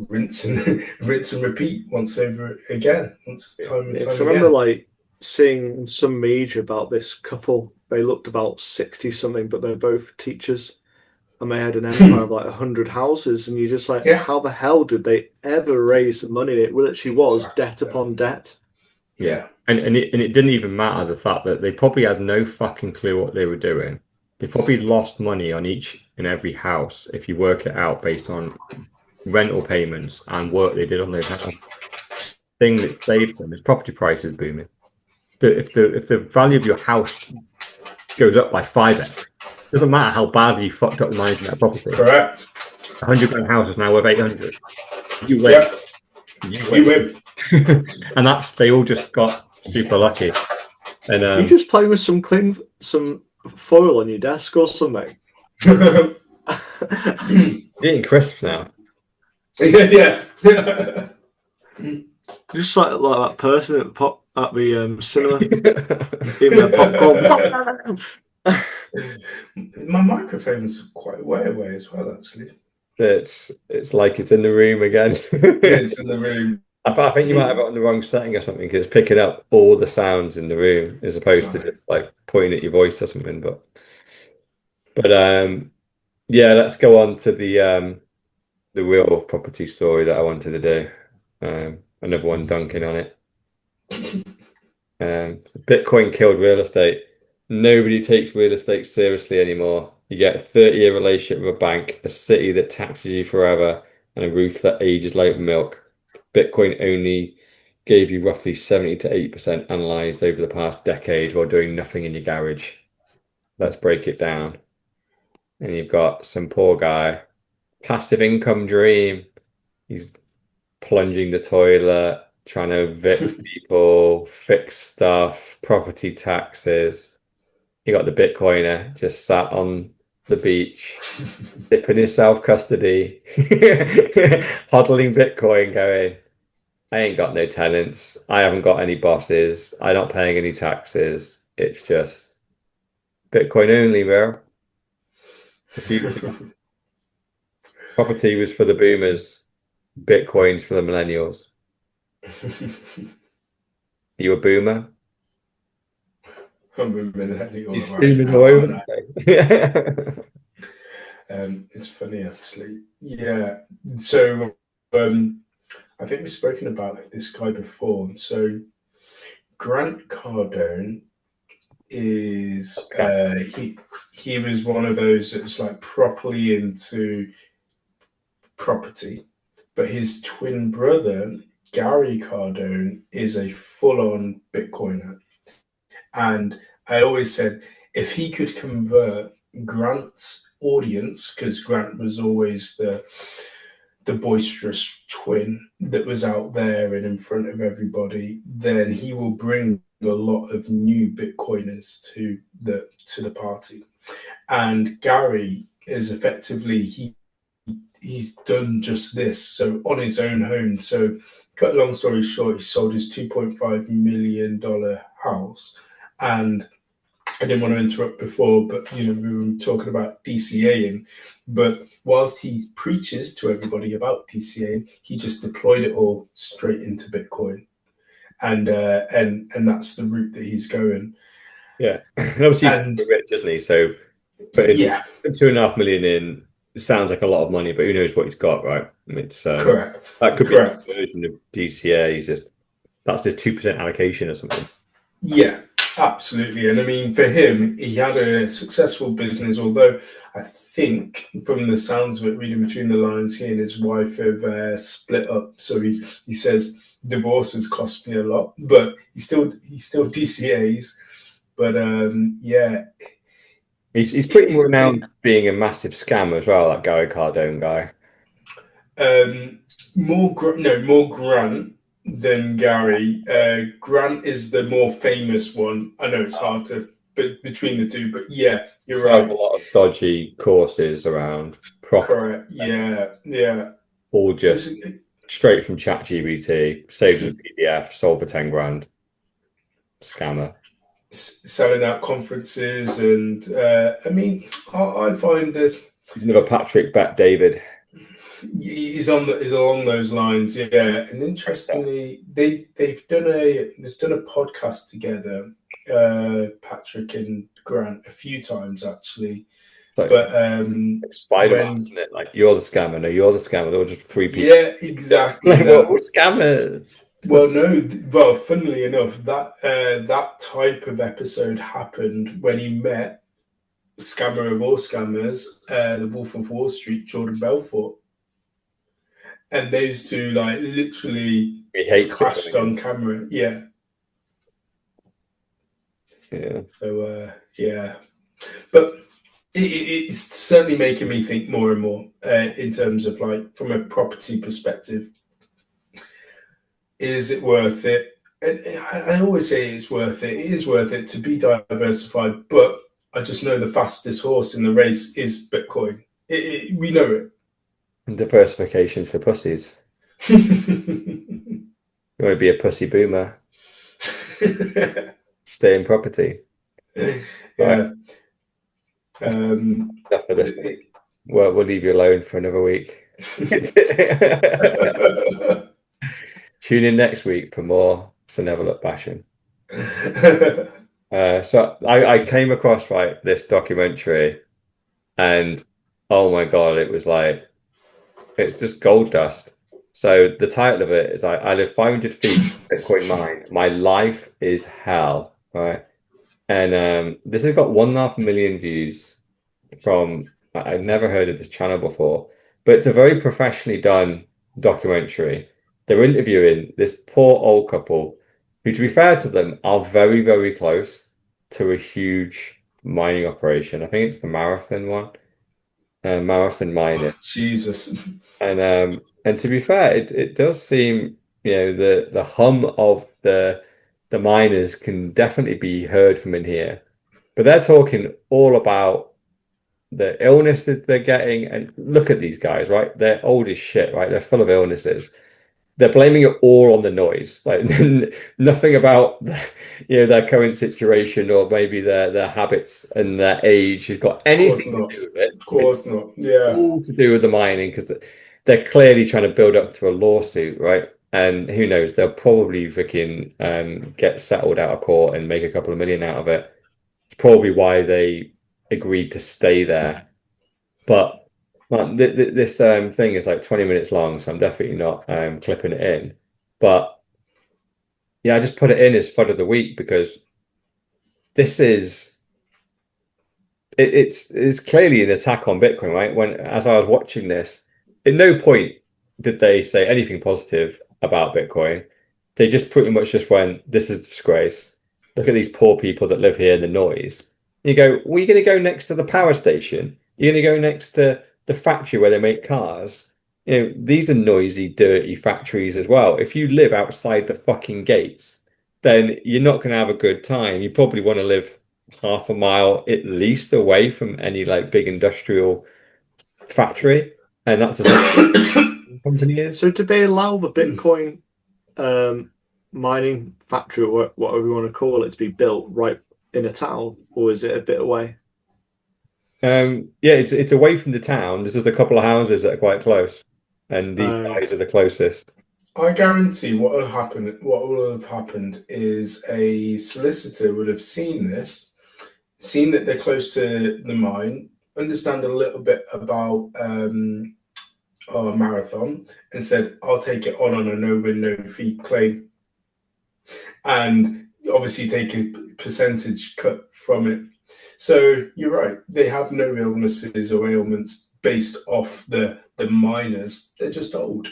rinse and rinse and repeat once over again, once time and time
I
again.
remember like seeing some media about this couple. They looked about 60 something, but they're both teachers, and they had an empire of like 100 houses. And you're just like,
Yeah.
how the hell did they ever raise the money? It literally was
Exactly.
debt upon debt.
Yeah.
And it didn't even matter the fact that they probably had no fucking clue what they were doing. They probably lost money on each and every house if you work it out based on rental payments and work they did on those houses. Thing that saved them is property prices booming. If the value of your house goes up by 5x, doesn't matter how badly you fucked up the management of that property.
Correct.
100 grand house is now worth 800. You win.
Yeah.
You
We
win.
win.
And they all just got super lucky. And
You just play with some foil on your desk or something.
eating crisps now.
Yeah.
Just like that person at the cinema eating their popcorn.
My microphone's quite way away as well, actually.
It's like it's in the room again.
It's in the room.
I think you might have it on the wrong setting or something because it's picking up all the sounds in the room as opposed to just like pointing at your voice or something. But yeah, let's go on to the real property story that I wanted to do. Another one dunking on it. Bitcoin killed real estate. Nobody takes real estate seriously anymore. You get a 30-year relationship with a bank, a city that taxes you forever, and a roof that ages like milk. Bitcoin only gave you roughly 70 to 80% analyzed over the past decade while doing nothing in your garage. Let's break it down. And you've got some poor guy, passive income dream. He's plunging the toilet, trying to evict people, fix stuff, property taxes. You got the Bitcoiner just sat on the beach, dipping his self-custody, hodling Bitcoin, going, I ain't got no tenants. I haven't got any bosses. I'm not paying any taxes. It's just Bitcoin only, bro. It's a future. Property was for the boomers. Bitcoin's for the millennials. You a boomer?
I'm a millennial.
You're booming all over the place.
It's funny, actually. Yeah. So I think we've spoken about this guy before. So Grant Cardone is he was one of those that was like properly into property, but his twin brother Gary Cardone is a full-on Bitcoiner, and I always said if he could convert Grant's audience, because Grant was always the boisterous twin that was out there and in front of everybody, then he will bring a lot of new Bitcoiners to the party. And Gary is effectively he's done just this. So on his own home. So cut a long story short, he sold his $2.5 million house. And I didn't want to interrupt before, but we were talking about DCAing. But whilst he preaches to everybody about DCAing, he just deployed it all straight into Bitcoin, and that's the route that he's going.
Yeah, and obviously he's rich, isn't he? So, but $2.5 million in, it sounds like a lot of money, but who knows what he's got, right? It's
correct.
That could be a version of DCA. That's his 2% allocation or something.
Yeah. Absolutely. And I mean, for him, he had a successful business, although I think from the sounds of it, reading between the lines, he and his wife have split up. So he says divorce has cost me a lot, but he still DCAs. But yeah.
He's pretty renowned being a massive scammer as well, that Gary Cardone guy.
More Grant than Gary. Grant is the more famous one. I know it's hard to between the two, but yeah, you're right.
A lot of dodgy courses around.
Correct. Yeah.
All just straight from ChatGPT, saved as a PDF, sold for 10 grand. Scammer.
Selling out conferences, and I mean, I find there's
another Patrick Bet David.
He's along those lines, yeah. And interestingly, they've done a podcast together, Patrick and Grant, a few times actually.
Like,
but
Spider-Man, isn't it? Like, you're the scammer. No, you're the scammer. There were just 3 people.
Yeah, exactly.
We're scammers.
Well, no. Well, funnily enough, that type of episode happened when he met scammer of all scammers, the Wolf of Wall Street, Jordan Belfort. And those two, like, literally clashed on camera. Yeah. So, yeah. But it's certainly making me think more and more in terms of, like, from a property perspective. Is it worth it? And I always say it's worth it. It is worth it to be diversified. But I just know the fastest horse in the race is Bitcoin. We know it.
Diversification's for pussies. You want to be a pussy boomer. Stay in property.
Yeah.
Enough for this week. We'll leave you alone for another week. Tune in next week for more So Never Look bashing. So I came across this documentary, and oh my god, it was like, it's just gold dust. So the title of it is I live 500 feet Bitcoin mine. My life is hell, right? And this has got 1.5 million views from, I've never heard of this channel before, but it's a very professionally done documentary. They're interviewing this poor old couple who, to be fair to them, are very, very close to a huge mining operation. I think it's the Marathon one. Marathon mining.
Oh, Jesus.
And to be fair, it does seem, the hum of the miners can definitely be heard from in here. But they're talking all about the illnesses they're getting. And look at these guys, right? They're old as shit, right? They're full of illnesses. They're blaming it all on the noise, like nothing about their current situation or maybe their habits and their age has got anything to do with it.
Of course not. Yeah,
all to do with the mining, because they're clearly trying to build up to a lawsuit, right? And who knows? They'll probably freaking get settled out of court and make a couple of million out of it. It's probably why they agreed to stay there, but. This thing is like 20 minutes long, so I'm definitely not clipping it in. But yeah, I just put it in as FUD of the week because this is it's clearly an attack on Bitcoin, right? As I was watching this, at no point did they say anything positive about Bitcoin. They just pretty much just went, "This is a disgrace. Look at these poor people that live here in the noise." You go, "Well, you're going to go next to the power station. You're going to go next to the factory where they make cars. these are noisy, dirty factories as well. If you live outside the fucking gates, then you're not going to have a good time. You probably want to live half a mile at least away from any like big industrial factory, and that's essentially what the company is.
So did they allow the Bitcoin mining factory, or whatever you want to call it, to be built right in a town, or is it a bit away?
Yeah, it's away from the town. There's just a couple of houses that are quite close, and these guys are the closest.
I guarantee what will happen. What will have happened is a solicitor would have seen this, seen that they're close to the mine, understand a little bit about our marathon, and said, "I'll take it on a no-win, no-fee claim," and obviously take a percentage cut from it. So you're right; they have no illnesses or ailments based off the miners. They're just old,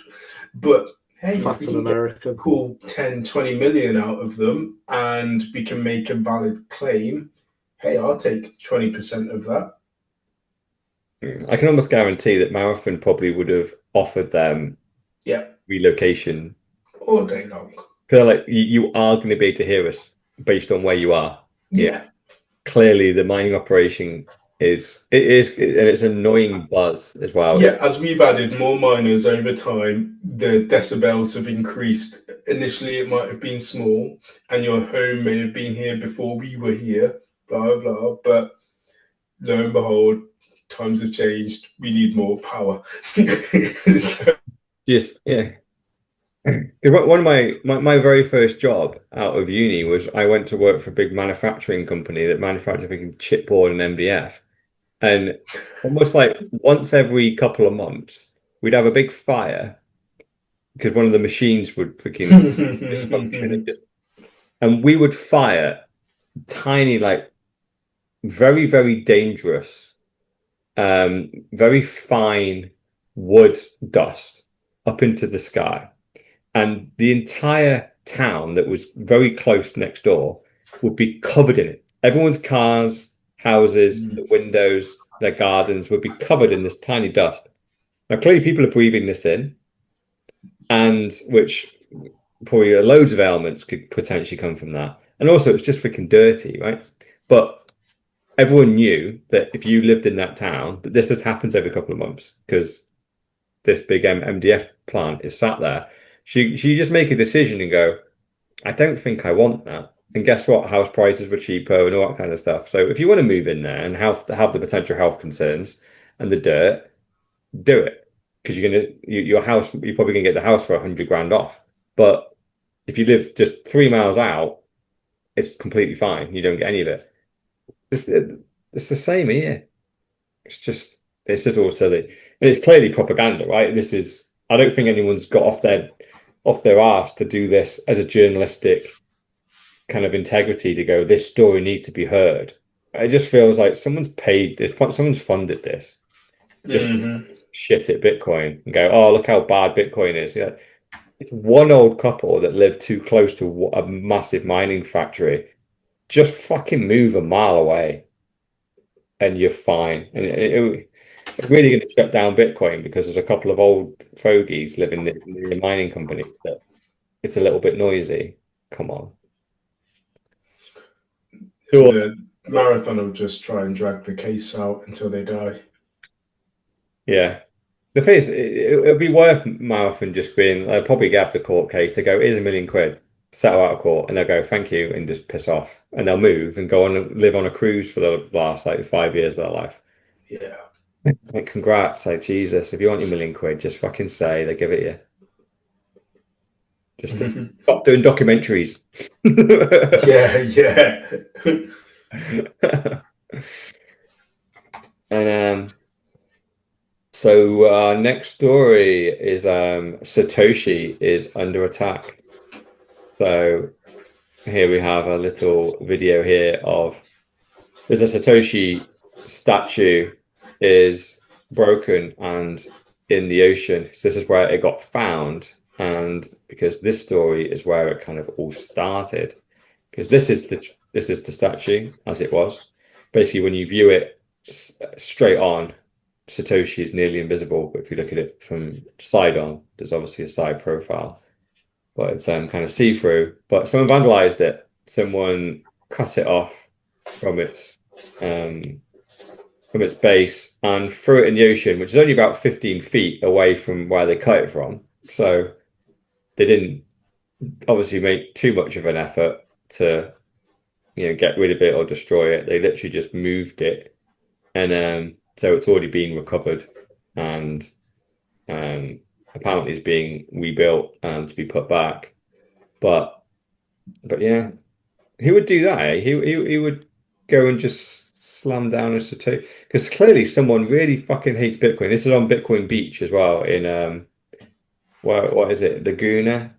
but hey, if we can get a cool 10, 20 million out of them and we can make a valid claim, hey, I'll take 20% of that.
I can almost guarantee that Marathon probably would have offered them relocation
all day long.
Because like you are going to be able to hear us based on where you are.
Yeah.
Clearly the mining operation is it's an annoying buzz as well.
Yeah, as we've added more miners over time, the decibels have increased. Initially, it might have been small, and your home may have been here before we were here, blah, blah. But lo and behold, times have changed. We need more power.
So. Yeah. One of my very first job out of uni was I went to work for a big manufacturing company that manufactured chipboard and MDF. And almost like once every couple of months, we'd have a big fire because one of the machines would freaking dysfunction. And we would fire tiny, like very, very dangerous, very fine wood dust up into the sky. And the entire town that was very close next door would be covered in it. Everyone's cars, houses, the windows, their gardens would be covered in this tiny dust. Now, clearly, people are breathing this in, and which probably loads of ailments could potentially come from that. And also, it's just freaking dirty, right? But everyone knew that if you lived in that town, that this just happens every couple of months because this big MDF plant is sat there. She just make a decision and go, I don't think I want that. And guess what? House prices were cheaper and all that kind of stuff. So if you want to move in there and have the potential health concerns and the dirt, do it. Because your house, you're probably gonna get the house for 100 grand off. But if you live just 3 miles out, it's completely fine. You don't get any of it. It's the same here. It's just all silly. And it's clearly propaganda, right? I don't think anyone's got off their arse to do this as a journalistic kind of integrity to go, this story needs to be heard. It just feels like someone's funded this just to shit at Bitcoin and go, oh, look how bad Bitcoin is. Yeah, it's one old couple that live too close to a massive mining factory. Just fucking move a mile away and you're fine. And it's really going to shut down Bitcoin because there's a couple of old fogies living in a mining company that it's a little bit noisy. Come on.
The marathon will just try and drag the case out until they die.
Yeah. The thing is, it'll be worth Marathon just being, they'll probably get the court case. They go, here's £1 million, settle out of court, and they'll go, thank you, and just piss off. And they'll move and go on and live on a cruise for the last 5 years of their life.
Yeah.
Like, congrats, like Jesus, if you want your £1 million, just fucking say they give it you. Just stop doing documentaries.
Yeah.
And so our next story is Satoshi is under attack. So here we have a little video here of there's a Satoshi statue is broken and in the ocean. So this is where it got found. And because this story is where it kind of all started, because this is the statue as it was. Basically, when you view it straight on, Satoshi is nearly invisible, but if you look at it from side on, there's obviously a side profile, but it's kind of see-through. But someone vandalized it. Someone cut it off from its base and threw it in the ocean, which is only about 15 feet away from where they cut it from. So they didn't obviously make too much of an effort to, get rid of it or destroy it. They literally just moved it, and so it's already been recovered, and apparently it's being rebuilt and to be put back. But yeah, who would do that? Eh? He would go and just slam down a Satoshi, because clearly someone really fucking hates Bitcoin. This is on Bitcoin Beach as well in what is it, Laguna,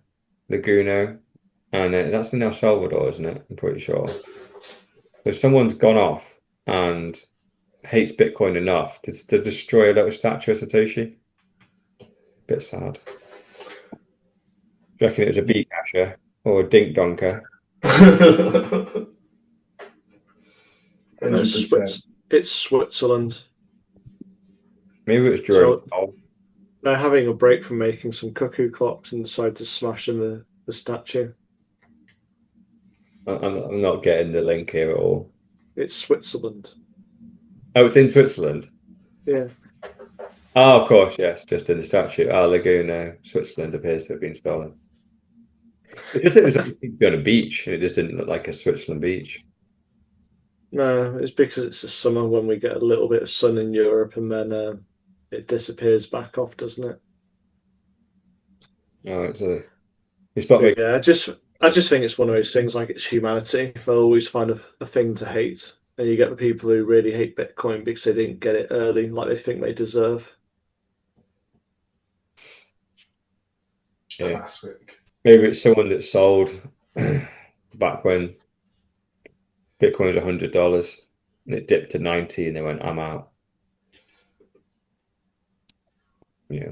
and that's in El Salvador, isn't it? I'm pretty sure. So someone's gone off and hates Bitcoin enough to destroy a little statue of Satoshi. Bit sad. Do you reckon it was a beat casher or a dink donker?
100%.
It's Switzerland.
Maybe it was Jerome Powell.
They're having a break from making some cuckoo clocks and decide to smash in the statue.
I'm not getting the link here at all.
It's Switzerland.
Oh, it's in Switzerland?
Yeah.
Oh, of course, yes. Just in the statue. Oh, Laguna, Switzerland appears to have been stolen. It was on a beach. It just didn't look like a Switzerland beach.
No, it's because it's the summer when we get a little bit of sun in Europe, and then it disappears back off, doesn't it?
Oh, it's not like...
Yeah, I just think it's one of those things, like it's humanity. They'll always find a thing to hate. And you get the people who really hate Bitcoin because they didn't get it early, like they think they deserve.
Yeah.
Classic.
Maybe it's someone that sold back when Bitcoin was $100 and it dipped to 90 and they went, I'm out. Yeah.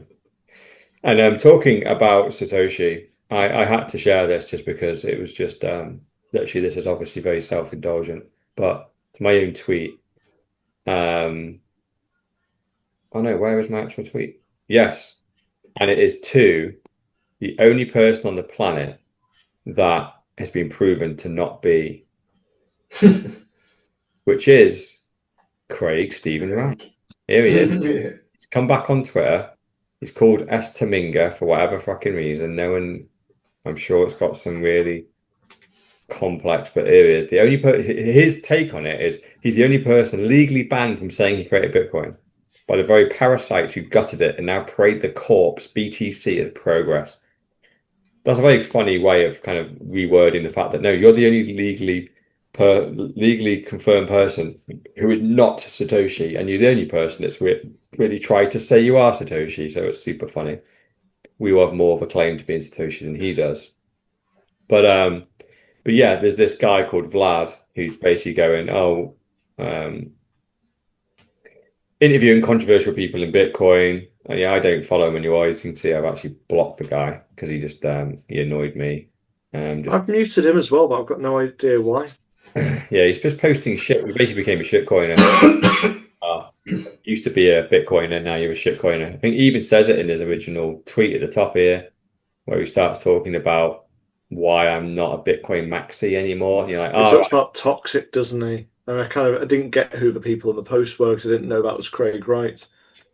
And talking about Satoshi, I had to share this just because it was just literally, this is obviously very self-indulgent, but it's my own tweet. Oh no, where is my actual tweet? Yes. And it is to the only person on the planet that has been proven to not be, which is Craig Stephen Wright. Here he is.
Yeah.
He's come back on Twitter. He's called S. Taminga for whatever fucking reason. No one, I'm sure it's got some really complex, but here he is. The only his take on it is he's the only person legally banned from saying he created Bitcoin by the very parasites who gutted it and now parade the corpse BTC as progress. That's a very funny way of kind of rewording the fact that no, you're the only legally confirmed person who is not Satoshi, and you're the only person that's really tried to say you are Satoshi. So it's super funny. We will have more of a claim to being Satoshi than he does. But yeah, there's this guy called Vlad who's basically going, interviewing controversial people in Bitcoin. Yeah, I don't follow him anymore. As you can see, I've actually blocked the guy because he just he annoyed me.
I've muted him as well, but I've got no idea why.
Yeah, he's just posting shit. We basically became a shitcoiner. Used to be a Bitcoiner, now you're a shitcoiner. I think he even says it in his original tweet at the top here, where he starts talking about why I'm not a Bitcoin maxi anymore. And you're like,
he talks about toxic, doesn't he? And I didn't get who the people in the post were because I didn't know that was Craig Wright.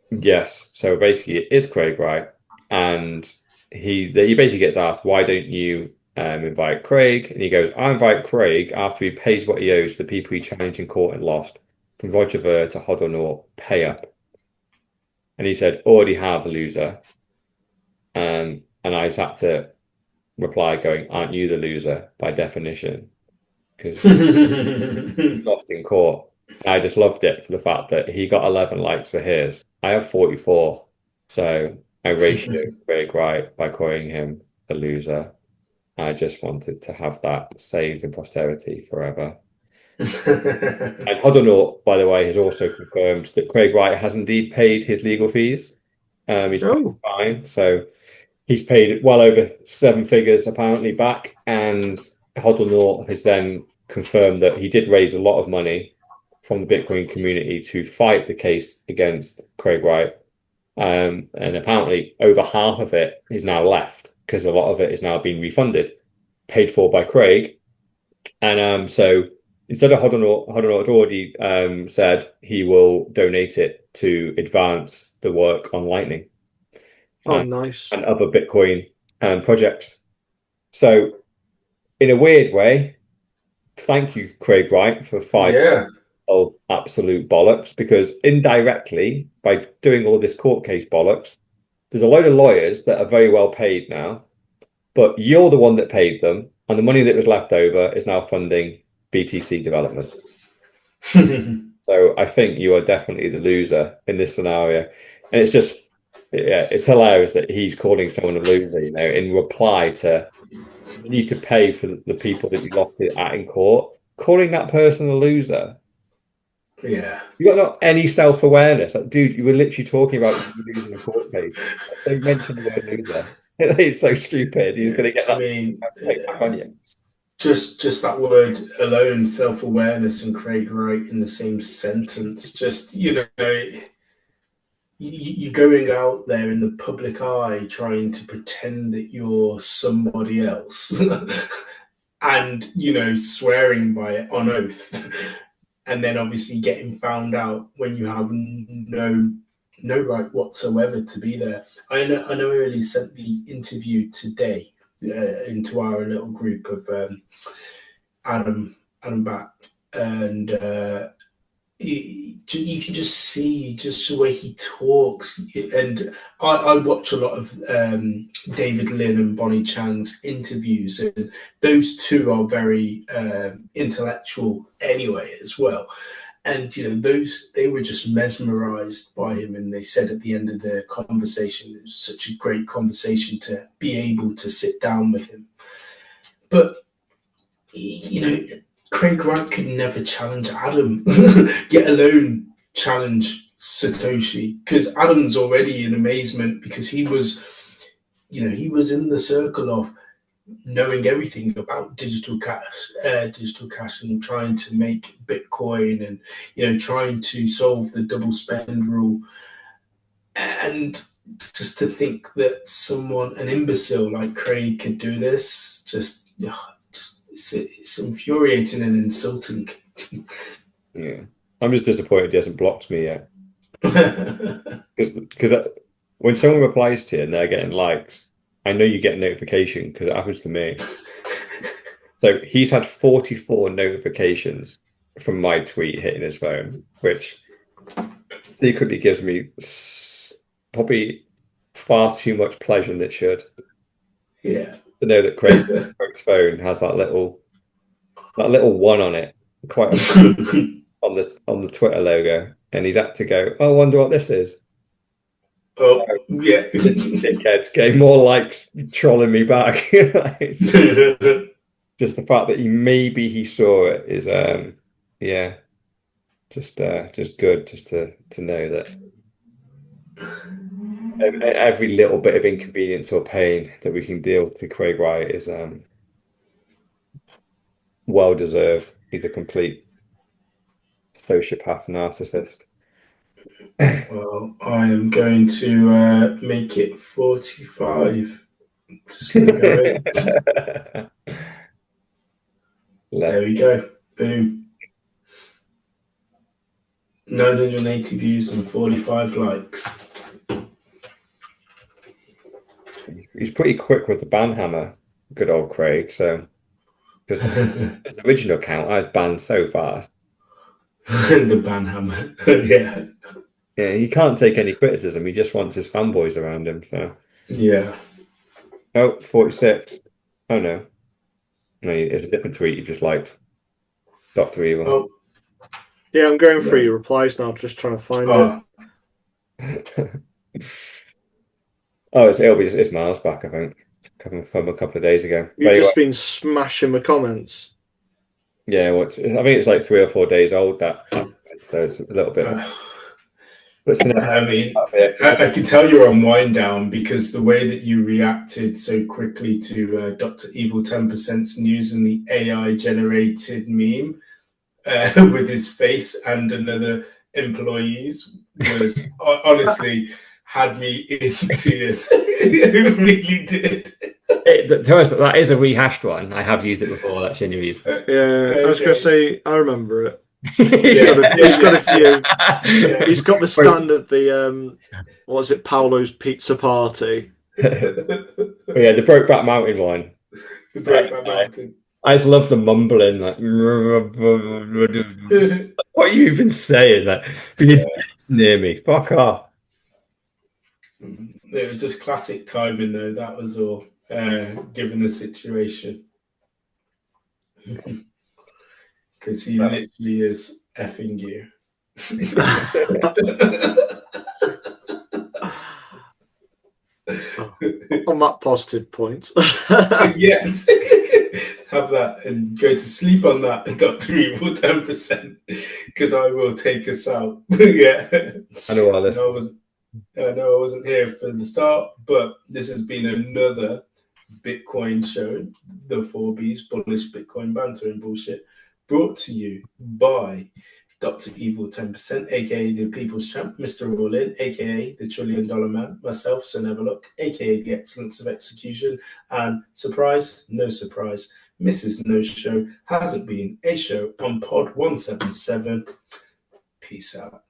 Yes, so basically it is Craig Wright, and he basically gets asked, why don't you invite Craig? And he goes, I invite Craig after he pays what he owes to the people he challenged in court and lost, from Roger Ver to Hodl pay up. And he said, already have, loser. And I just had to reply going, aren't you the loser by definition? Because lost in court. And I just loved it for the fact that he got 11 likes for his. I have 44. So I ratioed Craig Wright by calling him a loser. I just wanted to have that saved in posterity forever. And Hodl, by the way, has also confirmed that Craig Wright has indeed paid his legal fees. He's paid fine. So he's paid well over 7 figures apparently back. And Hodl has then confirmed that he did raise a lot of money from the Bitcoin community to fight the case against Craig Wright. And apparently over half of it is now left because a lot of it is now being refunded, paid for by Craig. And so instead of Hodl already said he will donate it to advance the work on Lightning.
Oh, nice.
And other Bitcoin projects. So in a weird way, thank you, Craig Wright, for 5 years of absolute bollocks, because indirectly, by doing all this court case bollocks, there's a load of lawyers that are very well paid now, but you're the one that paid them, and the money that was left over is now funding BTC development. So I think you are definitely the loser in this scenario. And it's just, yeah, it's hilarious that he's calling someone a loser, you know, in reply to you need to pay for the people that you lost it at in court. Calling that person a loser.
Yeah.
You got not any self-awareness. Like, dude, you were literally talking about losing a court case. Don't mention the word loser. It's so stupid. You're going to get that.
I mean,
back on you.
Just that word alone, self-awareness and Craig Wright in the same sentence. Just, you know, you're going out there in the public eye trying to pretend that you're somebody else and, you know, swearing by it on oath. And then obviously getting found out when you have no right whatsoever to be there. I know I only sent the interview today into our little group of Adam Back, and you can just see just the way he talks. And I watch a lot of David Lynn and Bonnie Chan's interviews, and those two are very intellectual anyway as well. And, you know, they were just mesmerized by him. And they said at the end of the conversation, it was such a great conversation to be able to sit down with him. But, you know, Craig Wright could never challenge Adam, yet alone challenge Satoshi, because Adam's already in amazement because he was in the circle of knowing everything about digital cash and trying to make Bitcoin and, you know, trying to solve the double spend rule. And just to think that an imbecile like Craig could do this, it's infuriating and insulting.
Yeah, I'm just disappointed he hasn't blocked me yet. Because when someone replies to you and they're getting likes, I know you get a notification because it happens to me. So he's had 44 notifications from my tweet hitting his phone, which secretly gives me probably far too much pleasure than it should.
Yeah.
To know that Craig's phone has that little one on it, quite on the Twitter logo, and he's had to go, oh, I wonder what this is.
Oh, yeah.
Dickheads getting more likes, trolling me back. Just the fact that he saw it is just good just to know that every little bit of inconvenience or pain that we can deal to Craig Wright is well deserved. He's a complete sociopath narcissist.
Well, I am going to make it 45. Just going to go in. There we go. Boom. 980 views and 45 likes.
He's pretty quick with the ban hammer, good old Craig. So, because his original account, I was banned so fast.
The ban hammer, yeah.
Yeah, he can't take any criticism. He just wants his fanboys around him. So,
yeah.
Oh, 46. Oh no, it's a different tweet you just liked. Dr. Evil.
Oh.
Yeah, I'm going through your replies now, just trying to find
it. Oh, it's Miles back, I think. It's coming from a couple of days ago.
You've just been smashing the comments.
Yeah, well, I think it's like 3 or 4 days old, that so it's a little bit.
I mean, I can tell you're on wind down because the way that you reacted so quickly to Dr. Evil 10%'s news and the AI generated meme, with his face and another employee's was honestly had me in tears. It really did.
That is a rehashed one. I have used it before. That's genuinely useful.
Yeah, I was going to say, I remember it.
Yeah.
He's got a few. Yeah. He's got the standard, the what was it, Paolo's Pizza Party.
Yeah, the Brokeback Mountain one.
The Brokeback Mountain.
I just love the mumbling, like, what are you even saying? Like, it's near me, fuck off.
It was just classic timing, though. That was all, given the situation. Because he literally is effing you.
On that positive point.
Yes. Have that and go to sleep on that, Dr. Evil 10%, because I will take us out. Yeah.
I know all this.
I know I wasn't here for the start, but this has been another Bitcoin show, the 4Bs, bullish Bitcoin banter and bullshit, brought to you by Dr. Evil 10%, aka the People's Champ, Mr. All-In, aka the $1 Trillion Man, myself, Sir Neverlook, aka the Excellence of Execution, and surprise, no surprise, Mrs. No Show hasn't been a show on Pod 177. Peace out.